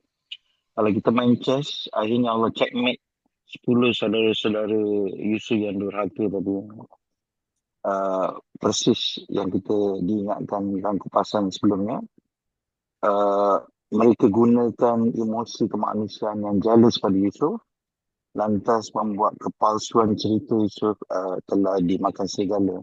Kalau kita main chess, akhirnya Allah checkmate 10 saudara-saudara Yusuf yang durhaka tadi. Persis yang kita diingatkan dalam kupasan sebelumnya. Mereka gunakan emosi kemanusiaan yang jealous pada Yusuf, lantas membuat kepalsuan cerita Yusuf telah dimakan serigala.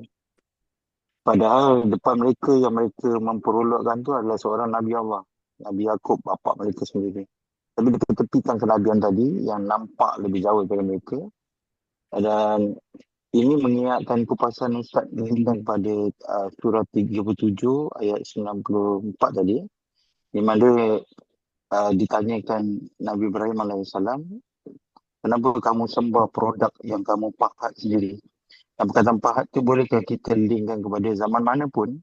Padahal depan mereka yang mereka memperolokkan tu adalah seorang Nabi Allah, Nabi Yaakob, bapa mereka sendiri. Tapi diketepikan kenabian tadi yang nampak lebih jauh daripada mereka. Dan ini mengingatkan kupasan Ustaz mengingat pada surah 37 ayat 94 tadi, di mana ditanyakan Nabi Ibrahim AS, kenapa kamu sembah produk yang kamu pahat sendiri? Dan perkataan pahat tu bolehkah kita linkkan kepada zaman mana pun,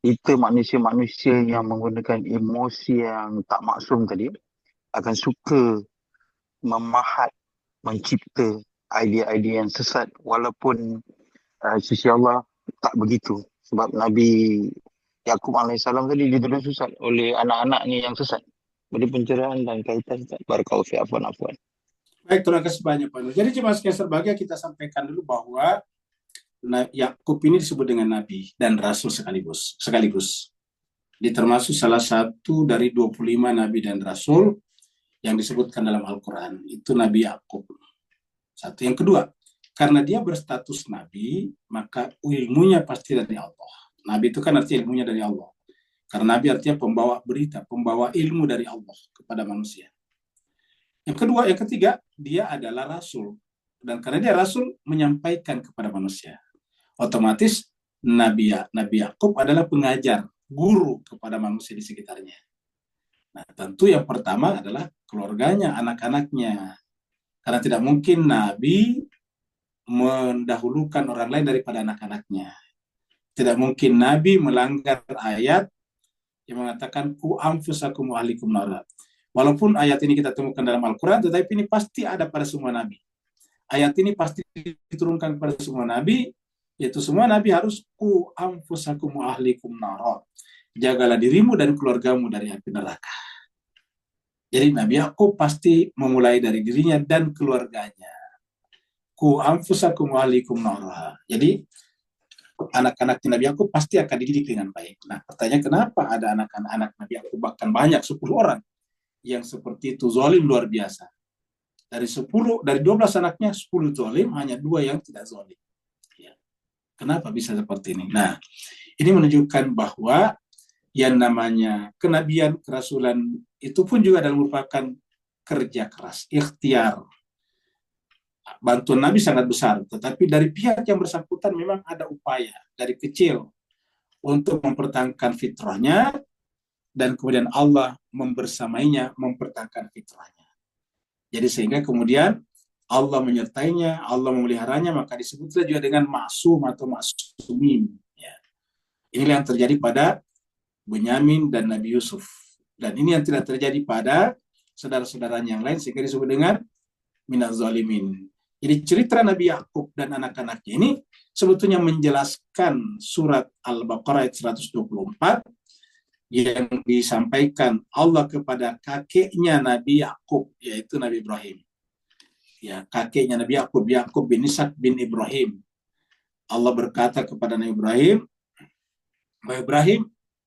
kita manusia-manusia yang menggunakan emosi yang tak maksum tadi akan suka memahat, mencipta idea-idea yang sesat, walaupun sisi Allah tak begitu. Sebab Nabi Yaakob AS tadi dituduh sesat oleh anak-anaknya yang sesat. Beri pencerahan dan kaitan barakallahu fi afwan. Baik, terima kasih banyak Pak Nur. Jadi cuma sekian sebagai kita sampaikan dulu bahwa Yakub ini disebut dengan Nabi dan Rasul sekaligus. Dia termasuk salah satu dari 25 Nabi dan Rasul yang disebutkan dalam Al-Quran. Itu Nabi Yakub. Satu. Yang kedua, karena dia berstatus Nabi, maka ilmunya pasti dari Allah. Nabi itu kan artinya ilmunya dari Allah. Karena Nabi artinya pembawa berita, pembawa ilmu dari Allah kepada manusia. Yang kedua, yang ketiga, dia adalah Rasul. Dan karena dia Rasul, menyampaikan kepada manusia. Otomatis Nabi Yakub adalah pengajar, guru kepada manusia di sekitarnya. Nah, tentu yang pertama adalah keluarganya, anak-anaknya. Karena tidak mungkin Nabi mendahulukan orang lain daripada anak-anaknya. Tidak mungkin Nabi melanggar ayat yang mengatakan ku anfusakum wa ahlikum nar. Walaupun ayat ini kita temukan dalam Al-Quran, tetapi ini pasti ada pada semua Nabi. Ayat ini pasti diturunkan kepada semua Nabi, yaitu semua Nabi harus ku anfusakum wa ahlikum nar. Jagalah dirimu dan keluargamu dari api neraka. Jadi Nabi Yakub pasti memulai dari dirinya dan keluarganya. Ku anfusakum wa ahlikum nar. Jadi anak-anak Nabi Yakub pasti akan dididik dengan baik. Nah, pertanyaan kenapa ada anak-anak Nabi Yakub bahkan banyak 10 orang yang seperti itu zalim luar biasa. Dari 12 anaknya 10 zalim, hanya 2 yang tidak zalim. Ya. Kenapa bisa seperti ini? Nah, ini menunjukkan bahwa yang namanya kenabian, kerasulan itu pun juga adalah merupakan kerja keras, ikhtiar. Bantuan Nabi sangat besar, tetapi dari pihak yang bersangkutan memang ada upaya dari kecil untuk mempertahankan fitrahnya, dan kemudian Allah membersamainya, mempertahankan fitrahnya. Jadi sehingga kemudian Allah menyertainya, Allah memeliharanya, maka disebutlah juga dengan maksum atau maksumin. Ya. Inilah yang terjadi pada Bunyamin dan Nabi Yusuf. Dan ini yang tidak terjadi pada saudara-saudaranya yang lain, sehingga disebut dengan minaz zalimin. Jadi cerita Nabi Yakub dan anak-anaknya ini sebetulnya menjelaskan surat Al-Baqarah ayat 124 yang disampaikan Allah kepada kakeknya Nabi Yakub, yaitu Nabi Ibrahim. Ya, kakeknya Nabi Yakub, Yakub bin Ishak bin Ibrahim. Allah berkata kepada Nabi Ibrahim, Nabi Ibrahim,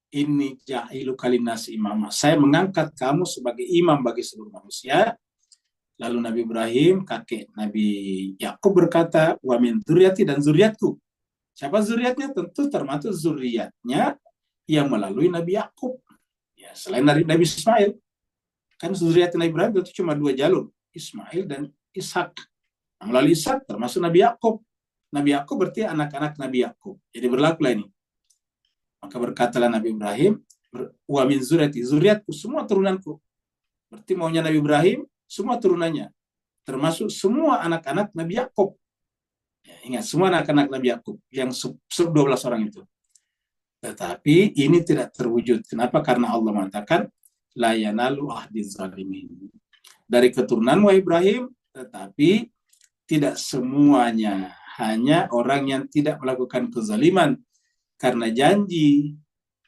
ini ja'ilu kalinasi imamah. Saya mengangkat kamu sebagai imam bagi seluruh manusia. Lalu Nabi Ibrahim, kakek Nabi Yakub berkata, wa min dzurriyyati, dan zuriatku. Siapa zuriatnya? Tentu termasuk zuriatnya yang melalui Nabi Yakub. Ya, selain dari Nabi Ismail. Kan zuriat Nabi Ibrahim itu cuma 2 jalur, Ismail dan Ishak. Nah, melalui Ishak termasuk Nabi Yakub. Nabi Yakub berarti anak-anak Nabi Yakub. Jadi berlakulah ini. Maka berkatalah Nabi Ibrahim, wa min zuriati, zuriatku, semua turunanku. Berarti maunya Nabi Ibrahim, semua turunannya. Termasuk semua anak-anak Nabi Yakub. Ya, ingat, semua anak-anak Nabi Yakub, yang 12 orang itu. Tetapi ini tidak terwujud. Kenapa? Karena Allah mengatakan, la yanalu ahdiz zalimin. Dari keturunanmu Ibrahim, tetapi tidak semuanya. Hanya orang yang tidak melakukan kezaliman. Karena janji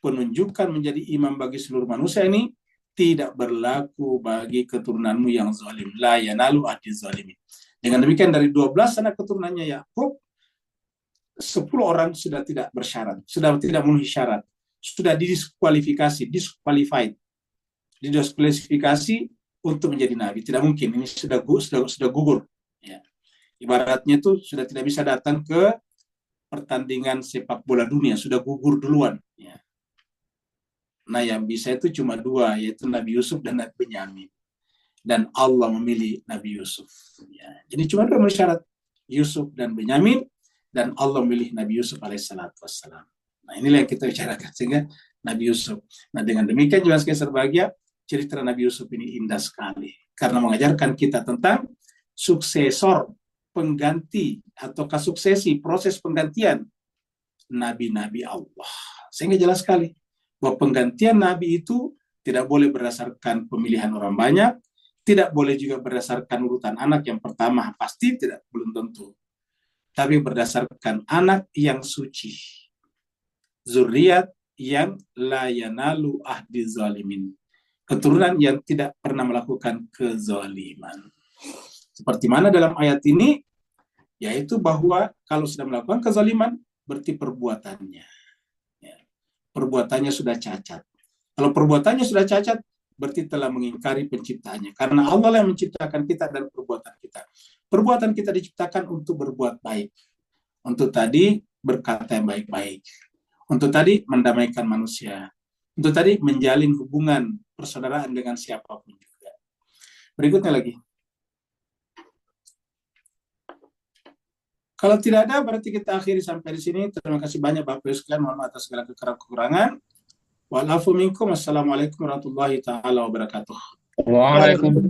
penunjukan menjadi imam bagi seluruh manusia ini tidak berlaku bagi keturunanmu yang zalim. La yanalu ahdiz zalimin. Dengan demikian dari 12 anak keturunannya Yakub, 10 orang sudah tidak bersyarat, sudah tidak memenuhi syarat, sudah didiskualifikasi, disqualified, didiskualifikasi untuk menjadi nabi. Tidak mungkin, ini sudah gugur. Ya. Ibaratnya itu sudah tidak bisa datang ke pertandingan sepak bola dunia, sudah gugur duluan. Ya. Nah, yang bisa itu cuma 2, yaitu Nabi Yusuf dan Nabi Benyamin. Dan Allah memilih Nabi Yusuf. Ya. Jadi cuma 2 syarat, Yusuf dan Benyamin, dan Allah memilih Nabi Yusuf alaihissalatu wassalam. Nah, inilah yang kita bicarakan, sehingga Nabi Yusuf. Nah, dengan demikian juga sekalian berbahagia, cerita Nabi Yusuf ini indah sekali. Karena mengajarkan kita tentang suksesor, pengganti, atau suksesi, proses penggantian Nabi-Nabi Allah. Sehingga jelas sekali, bahwa penggantian Nabi itu tidak boleh berdasarkan pemilihan orang banyak, tidak boleh juga berdasarkan urutan anak yang pertama, pasti tidak, belum tentu. Tapi berdasarkan anak yang suci, zuriat yang la yanalu ahdi zalimin, keturunan yang tidak pernah melakukan kezaliman. Seperti mana dalam ayat ini, yaitu bahwa kalau sudah melakukan kezaliman, berarti perbuatannya. Ya, perbuatannya sudah cacat. Kalau perbuatannya sudah cacat, berarti telah mengingkari penciptaannya. Karena Allah yang menciptakan kita dan perbuatan kita. Perbuatan kita diciptakan untuk berbuat baik. Untuk tadi berkata yang baik-baik. Untuk tadi mendamaikan manusia. Untuk tadi menjalin hubungan persaudaraan dengan siapapun juga. Berikutnya lagi. Kalau tidak ada, berarti kita akhiri sampai di sini. Terima kasih banyak Bapak Ibu sekalian. Mohon maaf atas segala kekurangan. Wa'alafu minkum. Wassalamualaikum warahmatullahi ta'ala wabarakatuh. Waalaikumsalam.